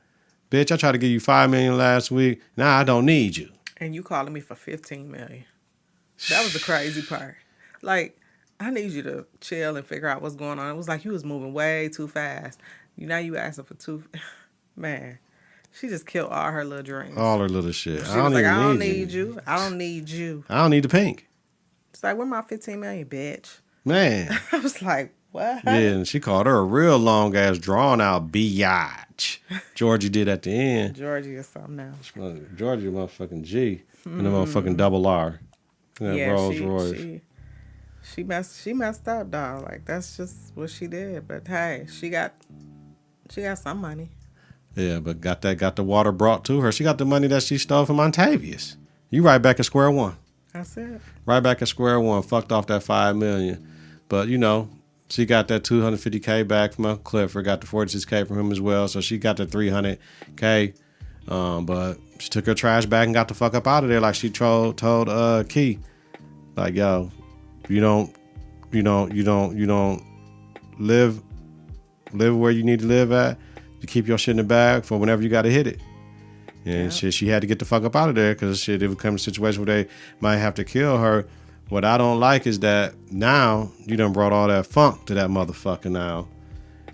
Bitch, I tried to give you $5 million last week. Now I don't need you. And you calling me for $15 million. That was the crazy part. Like, I need you to chill and figure out what's going on. It was like you was moving way too fast. Now you asking for man. She just killed all her little dreams. All her little shit. She was like, I don't need you. I don't need you. I don't need the Pynk. It's like, where my $15 million, bitch? Man. I was like, what? Yeah, and she called her a real long ass drawn out biatch. Georgie did at the end. Georgie is something else. Georgie a motherfucking G. And the motherfucking double R. Yeah, Rolls Royce. She messed up, dog. Like, that's just what she did. But hey, she got some money. Yeah, but got the water brought to her. She got the money that she stole from Montavious. You right back at square one. That's it. Right back at square one. Fucked off that $5 million. But, you know, She got that $250K back from Uncle Clifford, got the $46K from him as well. So she got the $300K. But she took her trash bag and got the fuck up out of there, like she told Key. Like, yo, you don't live where you need to live at. You keep your shit in the bag for whenever you got to hit it. And shit, she had to get the fuck up out of there because shit, it would come to a situation where they might have to kill her. What I don't like is that now you done brought all that funk to that motherfucker now.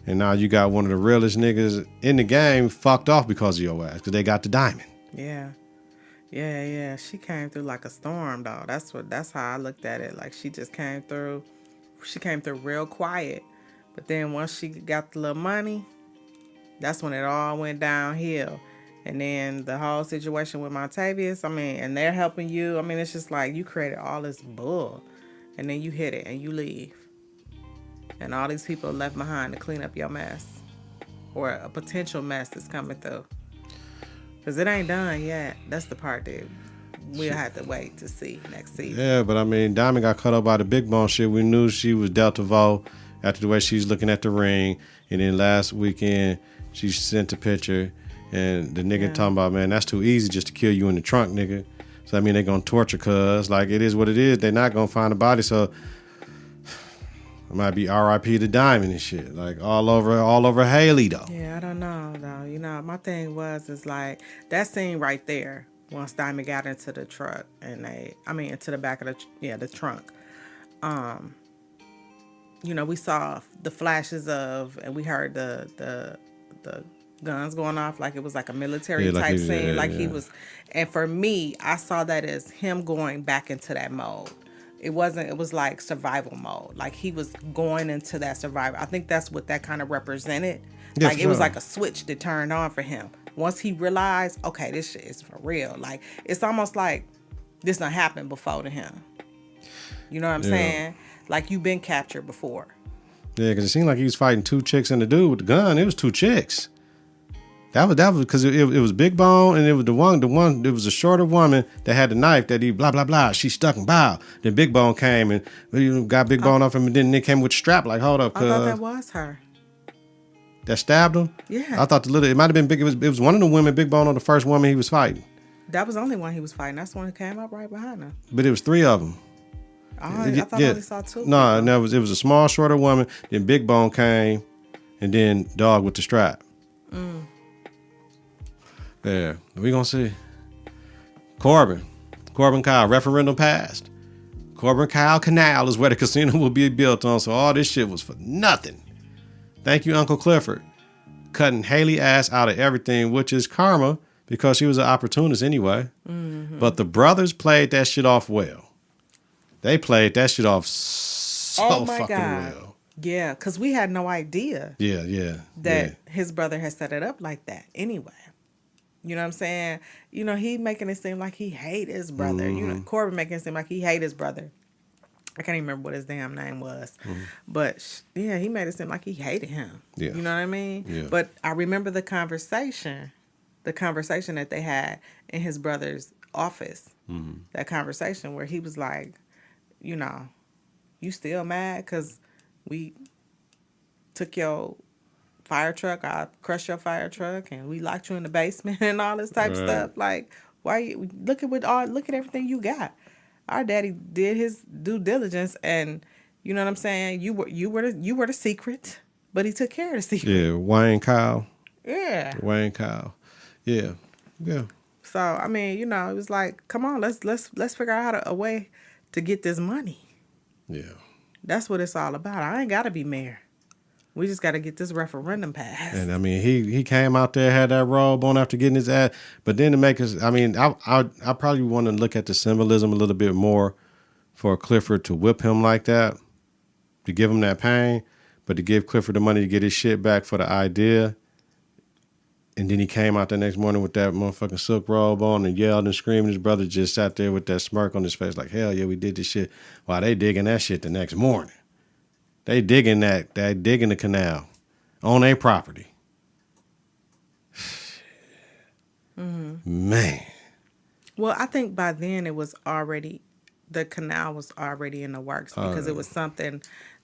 And now you got one of the realest niggas in the game fucked off because of your ass because they got the diamond. Yeah. Yeah. She came through like a storm, though. That's how I looked at it. Like, she just came through. She came through real quiet. But then once she got the little money, that's when it all went downhill. And then the whole situation with Montavious, and they're helping you. It's just like you created all this bull. And then you hit it and you leave. And all these people left behind to clean up your mess. Or a potential mess that's coming through. Because it ain't done yet. That's the part that we'll have to wait to see next season. Yeah, but Diamond got cut up by the big bone shit. We knew she was Delta Vo after the way she's looking at the ring. And then last weekend, she sent a picture. And the nigga talking about, man, that's too easy just to kill you in the trunk, nigga. So, they going to torture cuz. Like, it is what it is. They're not going to find a body. So, it might be R.I.P. to Diamond and shit. Like, all over Haley, though. Yeah, I don't know, though. My thing is like, that scene right there, once Diamond got into the truck and into the back of the trunk. We saw the flashes of, and we heard the guns going off like it was like a military type scene. He was, and for me, I saw that as him going back into that mode. It was like survival mode. Like he was going into that survival. I think that's what that kind of represented. Yeah, like it was like a switch that turned on for him. Once he realized, okay, this shit is for real. Like it's almost like this done happened before to him. You know what I'm saying? Like you've been captured before. Yeah, because it seemed like he was fighting two chicks and the dude with the gun. It was two chicks. That was because it was Big Bone and it was the one it was a shorter woman that had the knife that he blah blah blah. She stuck and bow. Then Big Bone came and got Big Bone off him, and then Nick came with the strap. Like, hold up, I thought that was her. That stabbed him. Yeah, I thought it might have been Big. It was one of the women, Big Bone, on the first woman he was fighting. That was the only one he was fighting. That's the one who came up right behind him. But it was three of them. I thought I only saw two. No, it was a small, shorter woman. Then Big Bone came, and then Dog with the strap. Yeah, we gonna see. Corbin Kyle, referendum passed. Corbin Kyle Canal is where the casino will be built on, so all this shit was for nothing. Thank you, Uncle Clifford. Cutting Haley ass out of everything, which is karma, because she was an opportunist anyway. Mm-hmm. But the brothers played that shit off well. They played that shit off so fucking well. Yeah, because we had no idea. That his brother had set it up like that anyway. You know what I'm saying? He making it seem like he hate his brother. Mm-hmm. Corbin making it seem like he hate his brother. I can't even remember what his damn name was. Mm-hmm. But, he made it seem like he hated him. Yeah. You know what I mean? Yeah. But I remember the conversation that they had in his brother's office. Mm-hmm. That conversation where he was like, you still mad because we took your fire truck, I crushed your fire truck, and we locked you in the basement and all this type of stuff. Like, why you look at everything you got? Our daddy did his due diligence, and you know what I'm saying. You were the secret, but he took care of the secret. Yeah, Wayne Kyle. Yeah, Wayne Kyle. Yeah. So it was like, come on, let's figure out a way to get this money. Yeah, that's what it's all about. I ain't gotta be mayor. We just got to get this referendum passed. And he came out there, had that robe on after getting his ass. But then to make us, I probably want to look at the symbolism a little bit more for Clifford to whip him like that, to give him that pain, but to give Clifford the money to get his shit back for the idea. And then he came out the next morning with that motherfucking silk robe on and yelled and screamed. His brother just sat there with that smirk on his face like, hell yeah, we did this shit. While they digging that shit the next morning. They digging the canal on their property. Mm-hmm. Man. Well, I think by then the canal was already in the works because it was something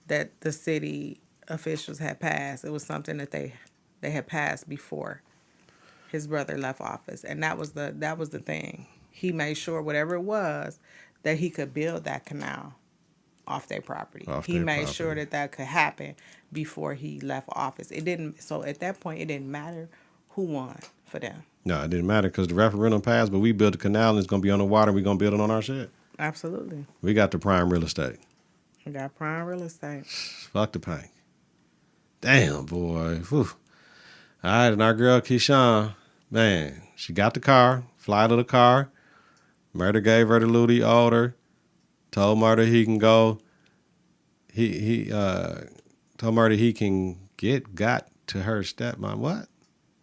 that the city officials had passed. It was something that they had passed before his brother left office, and that was the thing. He made sure whatever it was that he could build that canal off their property. Off He their made property. sure that that could happen before he left office. It didn't. So at that point, it didn't matter who won for them. No, it didn't matter because the referendum passed, but we built a canal and it's going to be on the water. We're going to build it on our shit. Absolutely. We got the prime real estate. We got prime real estate. Fuck the Pynk. Damn, boy. Whew. All right, and our girl Keyshawn, man, she got the car, fly to the car. Murder gave her the lootie, owed her, told Murder he can go. He told Murder he can got to her stepmom. What?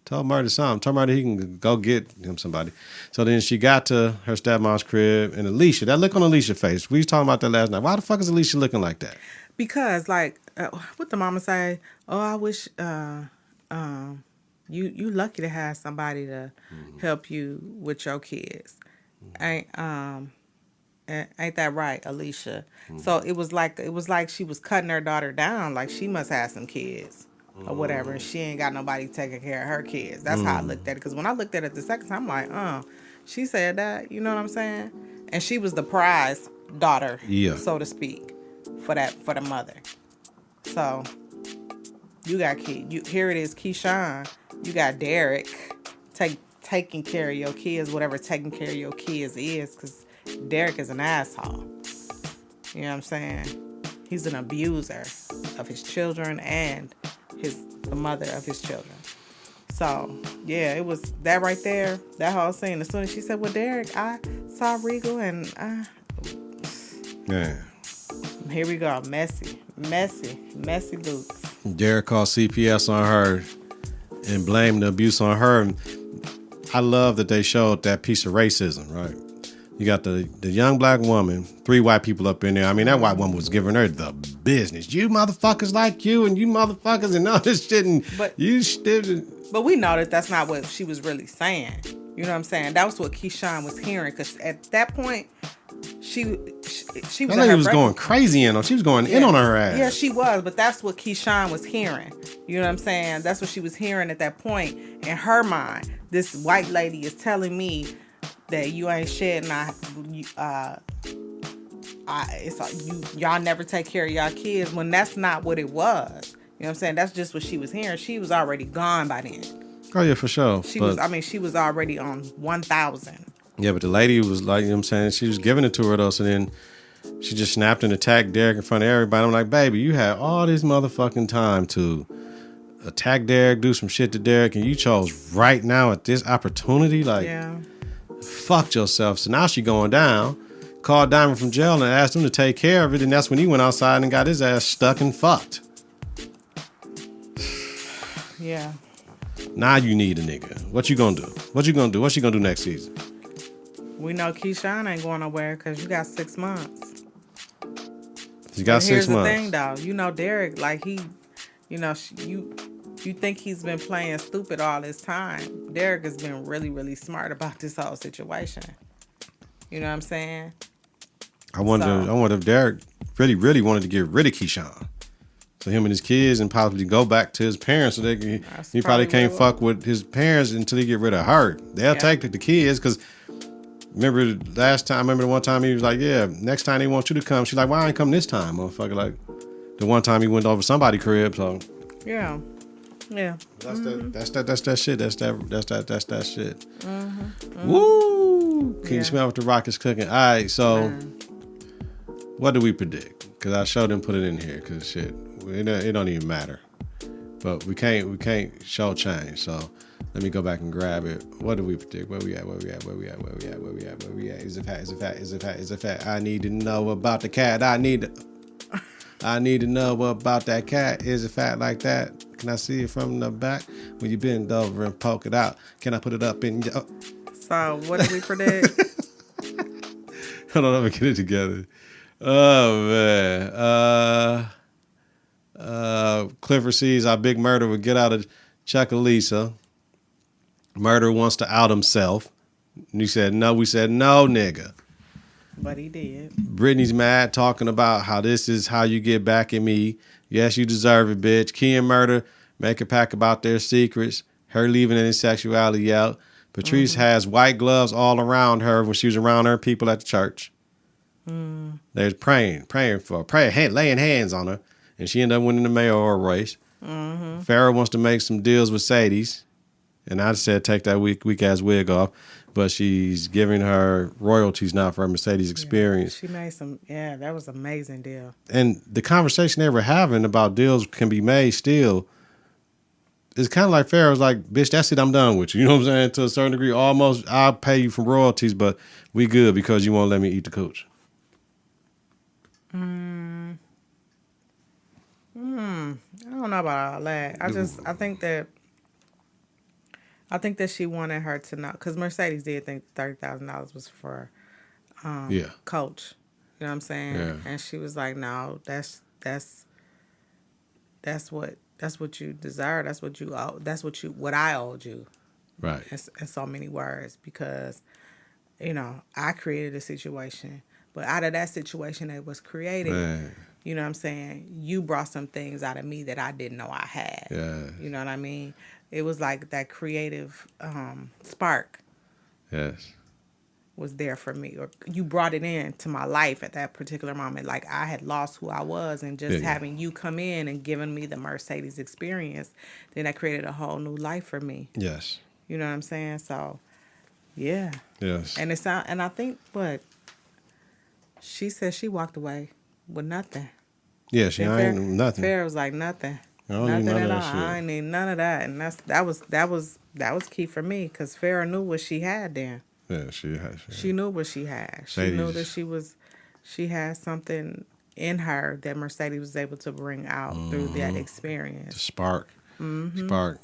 Told Murder something. Told Murder he can go get him somebody. So then she got to her stepmom's crib, and Alicia, that look on Alicia's face. We was talking about that last night. Why the fuck is Alicia looking like that? Because like, what the mama say? Oh, I wish you lucky to have somebody to help you with your kids. Ain't that right, Alicia? So it was like she was cutting her daughter down. Like she must have some kids or whatever, and she ain't got nobody taking care of her kids. That's how I looked at it. Because when I looked at it the second time, I'm like, she said that. You know what I'm saying? And she was the prize daughter, Yeah. so to speak, for the mother. So you got here it is, Keyshawn. You got Derek taking care of your kids, whatever taking care of your kids is, because Derek is an asshole. You know what I'm saying? He's an abuser of his children and the mother of his children. So, yeah, it was that right there, that whole scene. As soon as she said, well, Derek, I saw Regal and Yeah. here we go. Messy boots. Derek called CPS on her and blamed the abuse on her. I love that they showed that piece of racism, right? You got the young black woman, 3 white people up in there. I mean, that white woman was giving her the business. You motherfuckers like you and you motherfuckers and all this shit. And But we know that that's not what she was really saying. You know what I'm saying? That was what Keyshawn was hearing. Because at that point, she was. That lady was going crazy in on. She was going in on her ass. Yeah, she was. But that's what Keyshawn was hearing. You know what I'm saying? That's what she was hearing at that point in her mind. This white lady is telling me that you ain't shit, and y'all never take care of y'all kids, when that's not what it was. You know what I'm saying? That's just what she was hearing. She was already gone by then. Oh yeah, for sure. She was already on 1,000. Yeah, but the lady was like, you know what I'm saying? She was giving it to her though, so then she just snapped and attacked Derek in front of everybody. I'm like, baby, you had all this motherfucking time to attack Derek, do some shit to Derek, and you chose right now at this opportunity? Like, Yeah. fucked yourself. So now she going down, called Diamond from jail and asked him to take care of it, and that's when he went outside and got his ass stuck and fucked. Yeah. Now you need a nigga. What you gonna do? What you gonna do? What she gonna do next season? We know Keyshawn ain't going nowhere because you got 6 months. She got 6 months. Here's the thing, though. You know, Derek, like you think he's been playing stupid all this time. Derek has been really, really smart about this whole situation. You know what I'm saying? I wonder if Derek really, really wanted to get rid of Keyshawn. So him and his kids and possibly go back to his parents so he probably can't fuck with his parents until he get rid of her. They'll take the kids because remember the one time he was like, yeah, next time they want you to come. She's like, why I ain't come this time, motherfucker? Like the one time he went over somebody's crib, so. Yeah. Yeah. That's that shit. That's that shit. Mm-hmm. Woo! Can you smell what the rock is cooking? All right, so what do we predict? Because I showed them put it in here because shit, it don't even matter. But we can't show change. So let me go back and grab it. What do we predict? Where we at? Is it fat? I need to know about the cat. I need to know about that cat. Is it fat like that? Can I see it from the back? When you bend over and poke it out, can I put it up in your... So, what do we predict? Hold on, let me get it together. Oh, man. Clifford sees our big murder would get out of Chuckalisa. Murder wants to out himself. And he said, no. We said, no, nigga. But he did. Brittany's mad, talking about how this is how you get back at me. Yes, you deserve it, bitch. Key and Murder make a pack about their secrets. Her leaving his sexuality out. Patrice has white gloves all around her when she was around her people at the church. They're praying for her, laying hands on her. And she ended up winning the mayoral race. Farrah wants to make some deals with Sadie's. And I said take that weak ass wig off. But she's giving her royalties now for her Mercedes experience. She made some, that was an amazing deal. And the conversation they were having about deals can be made still, it's kind of like Farrah was like, bitch, that's it, I'm done with you. You know what I'm saying? To a certain degree, almost, I'll pay you from royalties, but we good because you won't let me eat the cooch. I don't know about all that. I think that she wanted her to know, because Mercedes did think $30,000 was for Coach. You know what I'm saying? Yeah. And she was like, no, that's what you deserve. That's what you owe. That's what I owed you. Right. In so many words, because, I created a situation, but out of that situation that was created, Man. you know what I'm saying, you brought some things out of me that I didn't know I had. Yeah. You know what I mean? It was like that creative spark Yes. was there for me, or you brought it into my life at that particular moment. Like I had lost who I was, and just having you come in and giving me the Mercedes experience, then that created a whole new life for me. Yes. You know what I'm saying? So, yeah. Yes. And I think she said she walked away with nothing. Yeah, she ain't nothing. Farrah was like nothing. I don't Nothing need none at of all. that shit. I ain't need none of that, and that was key for me, because Farrah knew what she had then. Yeah, she has. She knew what she had. She knew that she had something in her that Mercedes was able to bring out through that experience. The spark. Spark.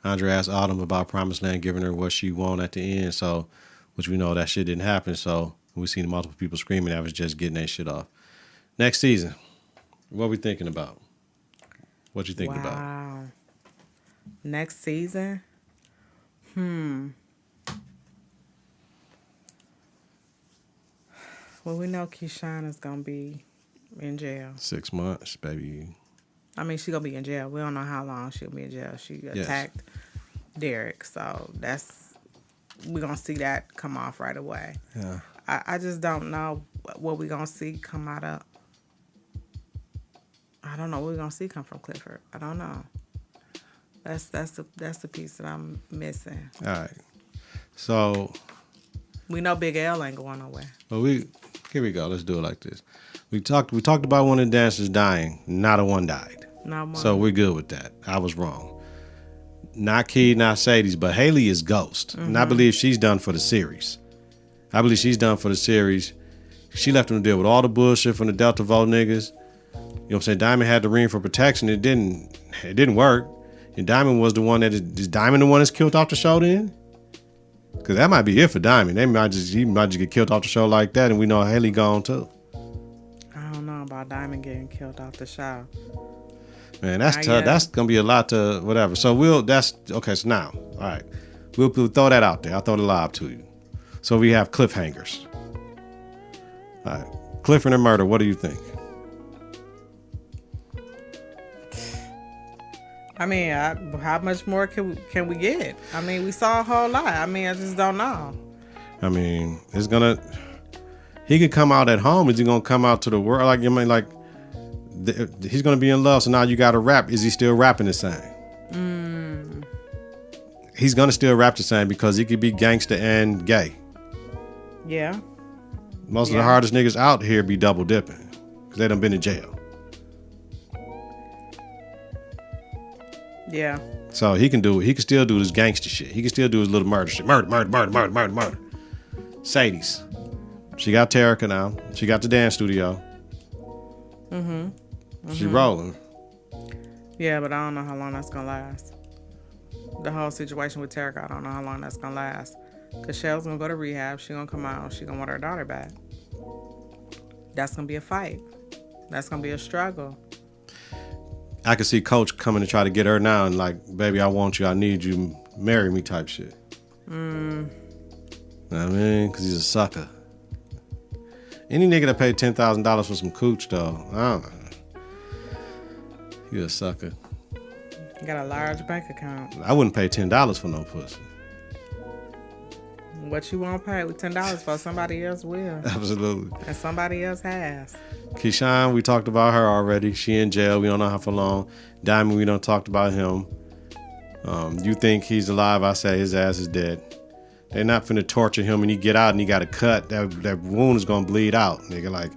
Andre asked Autumn about Promised Land, giving her what she wanted at the end. So, which we know that shit didn't happen. So we seen multiple people screaming that was just getting that shit off. Next season, what we thinking about? What you thinking about? Wow. Next season? Well, we know Keyshawn is going to be in jail. 6 months, baby. I mean, she's going to be in jail. We don't know how long she'll be in jail. She attacked Derek. So we're going to see that come off right away. Yeah. I just don't know what we're going to see come out of. I don't know what we're going to see come from Clifford. I don't know. That's the piece that I'm missing. All right. So we know Big L ain't going nowhere. Well, here we go. Let's do it like this. We talked about one of the dancers dying. Not a one died. Not one. So we're good with that. I was wrong. Not Key, not Sadie's, but Haley is Ghost. And I believe she's done for the series. She left them to deal with all the bullshit from the Delta Vote niggas. You know what I'm saying? Diamond had the ring for protection. It didn't work. And Diamond was the one is Diamond the one that's killed off the show then? Because that might be it for Diamond. He might just get killed off the show like that, and we know Haley gone too. I don't know about Diamond getting killed off the show. Man, that's tough. That's gonna be a lot to whatever. So okay. So now, all right, we'll throw that out there. I'll throw the lob to you. So we have cliffhangers. All right, Clifford and Murder. What do you think? I mean, how much more can we get? I mean, we saw a whole lot. I mean, I just don't know. I mean, he could come out at home. Is he gonna come out to the world? Like, I mean, like, he's gonna be in love. So now you got to rap. Is he still rapping the same? He's gonna still rap the same because he could be gangster and gay. Yeah. Most of the hardest niggas out here be double dipping because they done been in jail. Yeah. So he can still do this gangster shit. He can still do his little murder shit. Murder. Sadie's. She got Terica now. She got the dance studio. She rolling. Yeah, but I don't know how long that's gonna last. The whole situation with Terica, I don't know how long that's gonna last. Cause Shell's gonna go to rehab. She gonna come out. She gonna want her daughter back. That's gonna be a fight. That's gonna be a struggle. I could see Coach coming to try to get her now and like, baby, I want you, I need you, marry me type shit. You know what I mean? Because he's a sucker. Any nigga that paid $10,000 for some cooch though, I don't know. You a sucker. You got a large bank account. I wouldn't pay $10 for no pussy. What you won't pay with $10 for, somebody else will. Absolutely. And somebody else has. Keyshawn, we talked about her already. She in jail. We don't know how for long. Diamond, we done talked about him. You think he's alive? I say his ass is dead. They're not finna torture him and he get out and he got a cut. That wound is gonna bleed out, nigga. Like,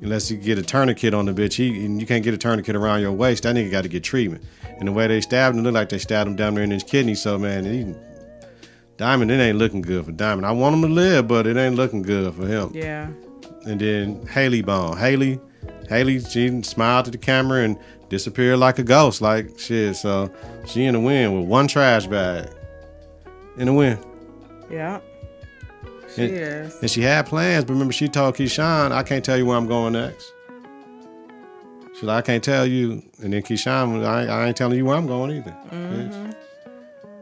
unless you get a tourniquet on the bitch, you can't get a tourniquet around your waist. That nigga got to get treatment. And the way they stabbed him, it looked like they stabbed him down there in his kidney. So man, Diamond, it ain't looking good for Diamond. I want him to live, but it ain't looking good for him. Yeah. And then Haley Bone. Haley, she smiled to the camera and disappeared like a ghost, like shit. So she in the wind with one trash bag. In the wind. Yeah. She is. And she had plans, but remember she told Keyshawn, I can't tell you where I'm going next. She's like, I can't tell you. And then Keyshawn, I ain't telling you where I'm going either. Mm-hmm.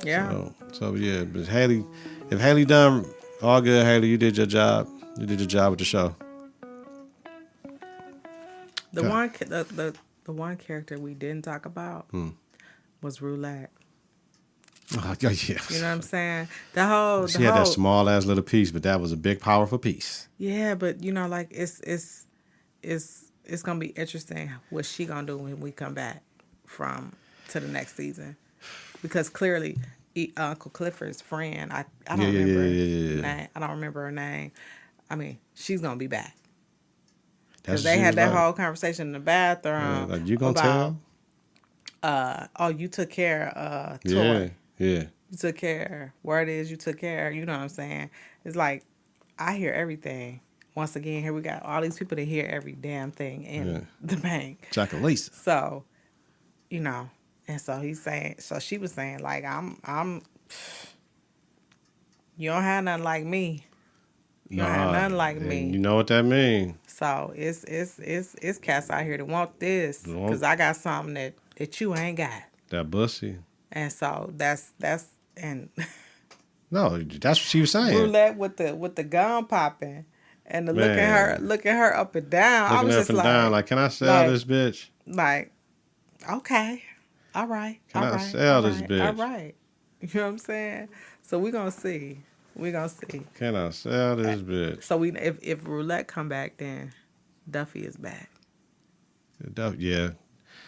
Yeah. So yeah, but Haley, if Haley done all good, Haley, you did your job. You did your job with the show. The one character we didn't talk about was Roulette. Oh, yeah. You know what I'm saying? She had that small ass little piece, but that was a big, powerful piece. Yeah, but you know, like it's gonna be interesting what she gonna do when we come back to the next season, because clearly Uncle Clifford's friend, I don't remember her name. I don't remember her name. I mean, she's gonna be back because they had that whole conversation in the bathroom. Like, you gonna tell? You took care of Toy. Yeah. Yeah. You took care. Word is you took care. You know what I'm saying? It's like, I hear everything. Once again, here we got all these people that hear every damn thing in the bank. Jack and Lisa. So, you know, and so she was saying, like, I'm you don't have nothing like me. You don't have nothing like me. You know what that means. So it's cats out here that want this because I got something that you ain't got. That bussy. And so that's and no, that's what she was saying. Roulette with the gun popping and the looking her up and down. Looking I was up just and like, down, like, can I sell this bitch? Like, okay, all right, can I sell this bitch? All right, you know what I'm saying? So we're gonna see. Can I sell this bitch? So if Roulette come back, then Duffy is back. Yeah.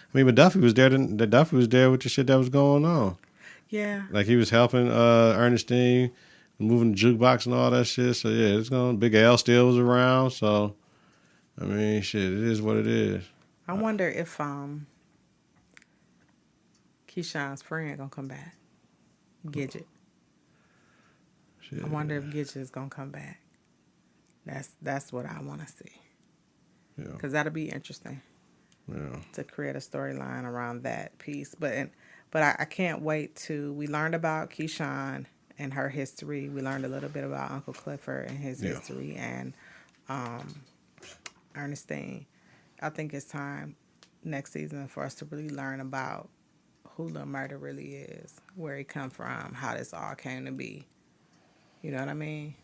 I mean, but Duffy was there. Duffy was there with the shit that was going on. Yeah. Like, he was helping Ernestine, moving the jukebox and all that shit. So yeah, it's going. Big L still was around. So, I mean, shit, it is what it is. I wonder if Keyshawn's friend gonna come back, Gidget. Shit. I wonder if Gidget is gonna come back. That's what I want to see. Yeah. Because that'll be interesting. Yeah. To create a storyline around that piece. But I can't wait we learned about Keyshawn and her history. We learned a little bit about Uncle Clifford and his history and Ernestine. I think it's time next season for us to really learn about who Lil Murda really is, where he come from, how this all came to be. You know what I mean?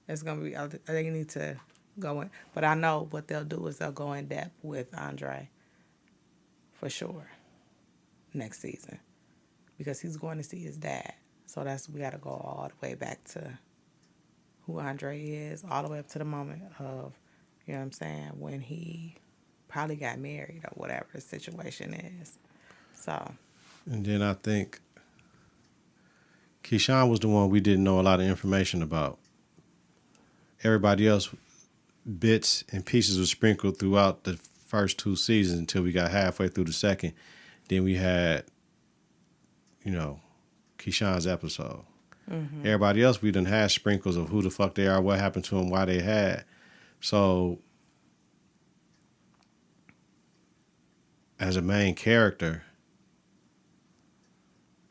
It's going to be, I think you need to go in. But I know what they'll do is they'll go in depth with Andre for sure next season because he's going to see his dad. So we got to go all the way back to who Andre is, all the way up to the moment of, you know what I'm saying, when he probably got married or whatever the situation is. So. And then I think Keyshawn was the one we didn't know a lot of information about. Everybody else, bits and pieces were sprinkled throughout the first two seasons until we got halfway through the second. Then we had, Keyshawn's episode. Mm-hmm. Everybody else, we done had sprinkles of who the fuck they are, what happened to them, why they had. So, as a main character,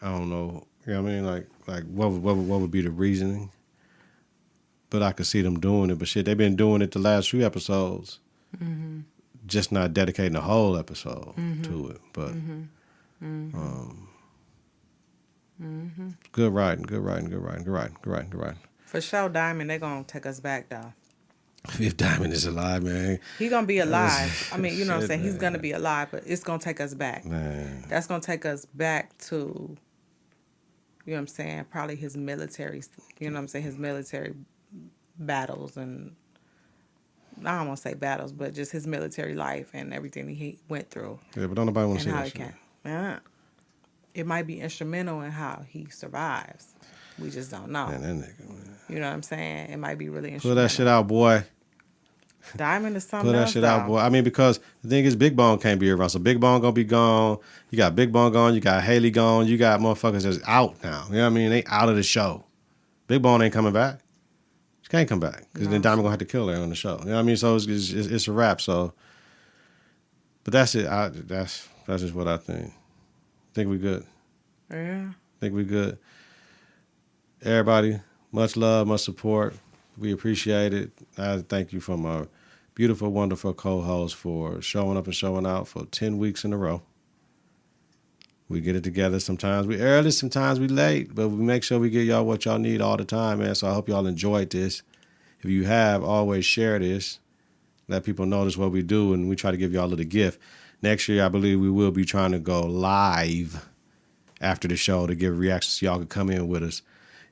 I don't know. You know what I mean? Like what would be the reasoning? But I could see them doing it. But shit, they've been doing it the last few episodes. Mm-hmm. Just not dedicating a whole episode to it. But good writing. For sure, Diamond, they're going to take us back, though. If Diamond is alive, man. He gonna be alive. I mean, you know what I'm Shit, saying? He's man. gonna be alive, but it's gonna take us back. Man. That's gonna take us back to, you know what I'm saying, probably his military, you know what I'm saying, his military battles, and I don't want to say battles, but just his military life and everything he went through Yeah, but don't nobody want to and see how that it shit. came. Yeah. It might be instrumental in how he survives. We just don't know. Man, that nigga, man. You know what I'm saying? It might be really Pull instrumental. that shit out, boy. Diamond is something Pull that else, shit though. out, boy. I mean, because the thing is, Big Bone can't be around. So Big Bone gonna be gone. You got Big Bone gone. You got Haley gone. You got motherfuckers that's out now. You know what I mean? They out of the show. Big Bone ain't coming back. She can't come back because then Diamond gonna have to kill her on the show. You know what I mean? So it's a wrap. So, but that's it. That's just what I think. Think we good. Yeah. Think we good. Everybody, much love, much support. We appreciate it. I thank you from our beautiful, wonderful co-host for showing up and showing out for 10 weeks in a row. We get it together. Sometimes we early, sometimes we late, but we make sure we get y'all what y'all need all the time, man. So I hope y'all enjoyed this. If you have, always share this. Let people notice what we do, and we try to give y'all a little gift. Next year, I believe we will be trying to go live after the show to give reactions so y'all can come in with us.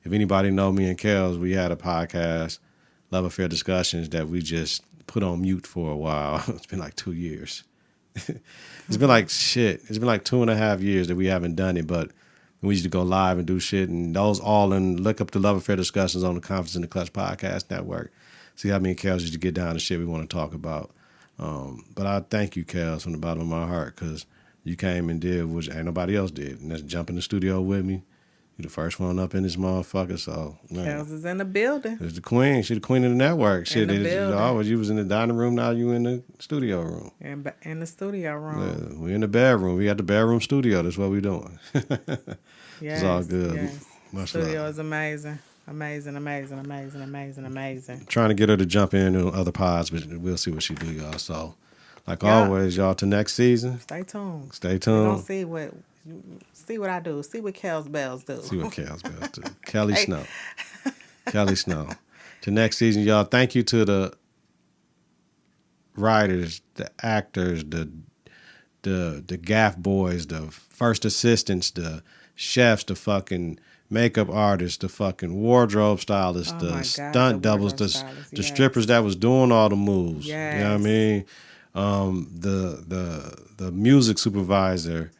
If anybody know me and Kels, we had a podcast, Love Affair Discussions, that we just put on mute for a while. It's been like 2 years. It's been like shit. It's been like 2.5 years that we haven't done it, but we used to go live and do shit. And those all in, look up the Love Affair Discussions on the Konfidence in the Klutch podcast network. See how me and Kels used to get down to shit we want to talk about. But I thank you, Kels, from the bottom of my heart, because you came and did what ain't nobody else did. And that's jump in the studio with me. You the first one up in this motherfucker, so man. Kels is in the building. There's the queen. She the queen of the network. Shit, In the building. you was in the dining room, now you in the studio room. And in the studio room. Yeah, we in the bedroom. We got the bedroom studio. That's what we doing. Yes, It's all good. Yes. Much Studio love. is amazing. Amazing, amazing, amazing, amazing, amazing. Trying to get her to jump in on other pods, but we'll see what she do, y'all. So, like Yeah. always, y'all, till next season. Stay tuned. Stay We're tuned. gonna see what I do. See what Kels Bells do. See what Kels Bells do. Kelly Snow. Kelly Snow. To next season, y'all. Thank you to the writers, the actors, the gaff boys, the first assistants, the chefs, the fucking makeup artists, the fucking wardrobe stylists, Oh the my God, stunt the doubles, wardrobe the stylists, the yes. strippers that was doing all the moves. Yes. You know what I mean? The music supervisor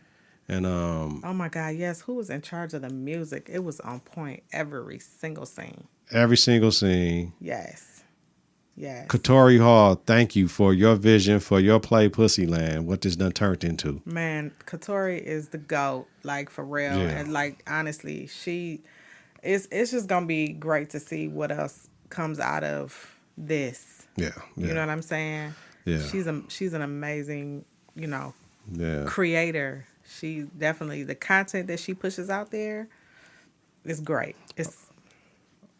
and Oh my God, yes. Who was in charge of the music? It was on point every single scene. every single scene. Yes. Yes. Katori Hall, thank you for your vision for your play Pussyland, what this done turned into. Man, Katori is the GOAT, like for real. Yeah. And like honestly, it's just gonna be great to see what else comes out of this. Yeah. You know what I'm saying? Yeah. She's an amazing, Yeah. creator. She definitely, the content that she pushes out there is great. It's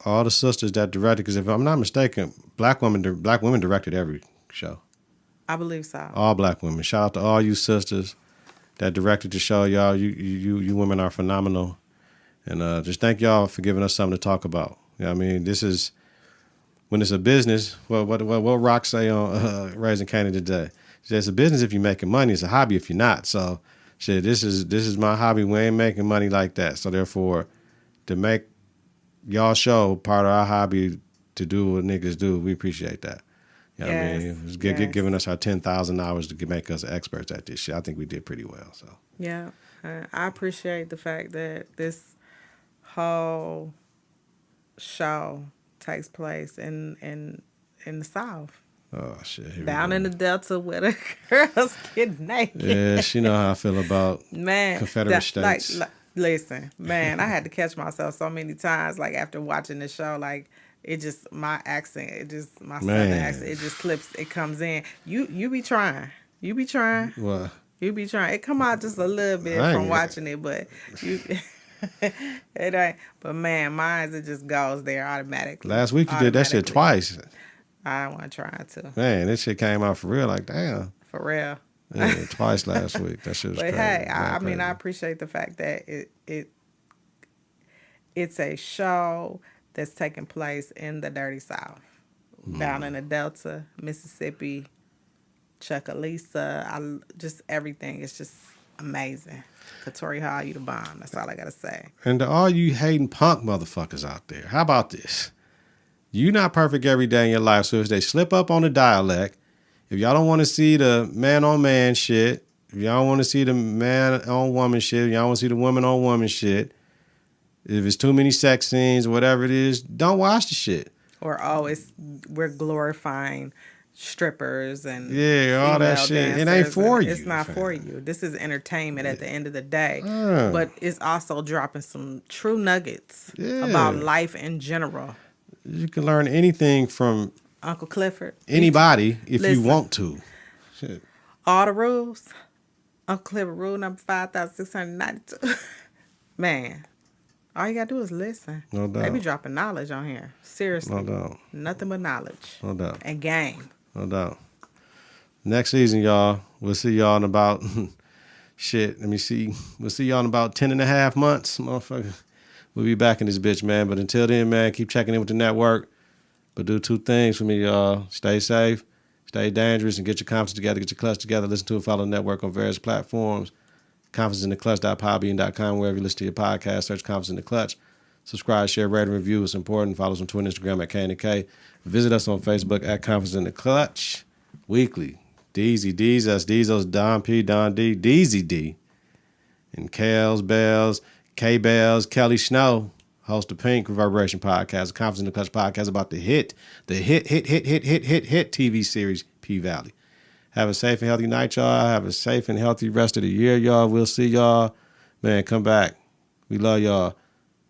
All the sisters that directed, because if I'm not mistaken, black women directed every show. I believe so. All black women. Shout out to all you sisters that directed the show, y'all. You women are phenomenal, and just thank y'all for giving us something to talk about. You know what I mean, this is when it's a business. What Rock say on Raising Canaan today? She said, it's a business if you're making money. It's a hobby if you're not. So, shit, this is my hobby. We ain't making money like that. So therefore, to make y'all show part of our hobby to do what niggas do, we appreciate that. You know what I mean? It's giving us our 10,000 hours to make us experts at this shit. I think we did pretty well. So Yeah, I appreciate the fact that this whole show takes place in the South. oh shit, here we Down go. in the Delta where the girls get naked. Yeah, she know how I feel about Man, Confederate states. Like, listen, man, I had to catch myself so many times, like after watching the show, like it just my accent, my southern accent, it just slips, it comes in. You be trying, What? you be trying. It come out just a little bit I ain't from get watching it, but you. It ain't. But man, mine it just goes there automatically. Last week you did that shit twice. I wasn't trying to. Man, this shit came out for real. Like damn. For real. Yeah, twice last week. That shit was But crazy. hey, I Crazy. mean, I appreciate the fact that it's a show that's taking place in the Dirty South. down in the Delta, Mississippi, Chuckalisa. Just everything. It's just amazing. Katori Hall, you the bomb. That's all I gotta say. And to all you hating punk motherfuckers out there, how about this? You not perfect every day in your life, so if they slip up on the dialect, if y'all don't want to see the man-on-man shit, if y'all don't want to see the man-on-woman shit, if y'all want to see the woman-on-woman shit, if it's too many sex scenes, whatever it is, don't watch the shit. Or we're glorifying strippers and all that shit. It ain't for you. It's not for you. This is entertainment at the end of the day. But it's also dropping some true nuggets about life in general. You can learn anything from Uncle Clifford. Anybody if you want to. Shit. All the rules. Uncle Clifford rule number 5,692. Man. All you gotta do is listen. No doubt. They be dropping knowledge on here. Seriously. No doubt. Nothing but knowledge. No doubt. And game. No doubt. Next season, y'all. We'll see y'all in about shit. Let me see. We'll see y'all in about 10 and a half months, motherfucker. We'll be back in this bitch, man. But until then, man, keep checking in with the network. But do two things for me, y'all. Stay safe, stay dangerous, and get your confidence together, get your clutch together. Listen to and follow the network on various platforms. Confidence in the Klutch.podbean.com, wherever you listen to your podcast. Search Confidence in the Klutch. Subscribe, share, rate, and review. It's important. Follow us on Twitter and Instagram at K&K. Visit us on Facebook at Confidence in the Klutch. Weekly. Deezy, D's, that's D's, Don P, Don D, Deezy D. And Kels, Bells, K Bells, Kelly Snow, host of Pynk Reverberation podcast, a Confidence in the Klutch podcast about the hit TV series P-Valley. Have a safe and healthy night, y'all. Have a safe and healthy rest of the year, y'all. We'll see y'all. Man, come back. We love y'all. If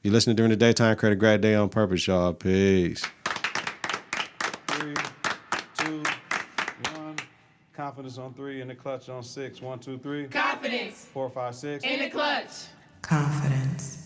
you're listening during the daytime, create a great day on purpose, y'all. Peace. 3, 2, 1. Confidence on 3, in the clutch on 6. 1, 2, 3. Confidence. 4, 5, 6. In the clutch. Confidence.